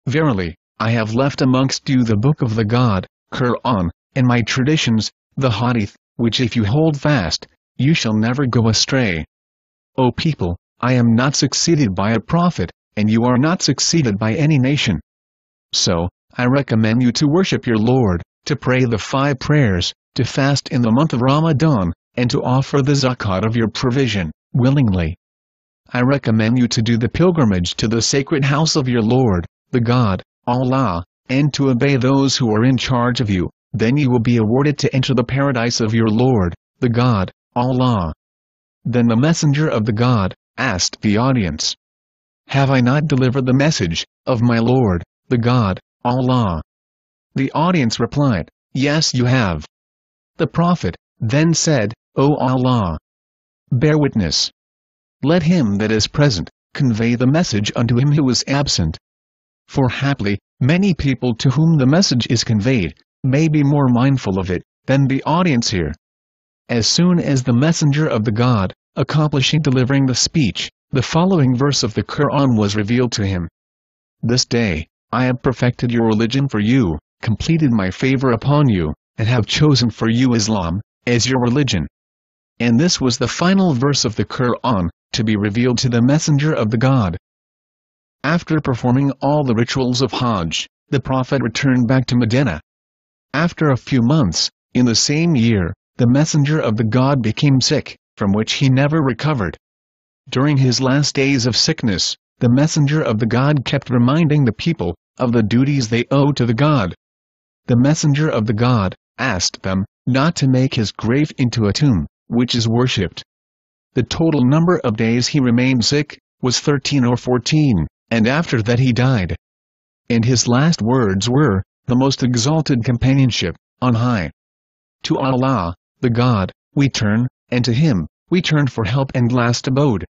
Verily, I have left amongst you the book of the God, Quran, and my traditions, the Hadith, which if you hold fast, you shall never go astray. O people, I am not succeeded by a prophet, and you are not succeeded by any nation. So, I recommend you to worship your Lord, to pray the 5 prayers, to fast in the month of Ramadan, and to offer the zakat of your provision, willingly. I recommend you to do the pilgrimage to the sacred house of your Lord, the God, Allah, and to obey those who are in charge of you, then you will be awarded to enter the paradise of your Lord, the God, Allah." Then the messenger of the God asked the audience, "Have I not delivered the message of my Lord, the God, Allah?" The audience replied, "Yes, you have." The Prophet then said, "O Allah, bear witness. Let him that is present convey the message unto him who is absent. For haply, many people to whom the message is conveyed may be more mindful of it than the audience here." As soon as the messenger of the God, accomplishing delivering the speech, the following verse of the Quran was revealed to him. "This day, I have perfected your religion for you, completed my favor upon you, and have chosen for you Islam as your religion." And this was the final verse of the Quran to be revealed to the messenger of the God. After performing all the rituals of Hajj, the Prophet returned back to Medina. After a few months, in the same year, the messenger of the God became sick, from which he never recovered. During his last days of sickness, the messenger of the God kept reminding the people of the duties they owe to the God. The messenger of the God asked them not to make his grave into a tomb, which is worshipped. The total number of days he remained sick was 13 or 14, and after that he died. And his last words were, "The most exalted companionship, on high. To Allah, the God, we turn, and to Him, we turn for help and last abode."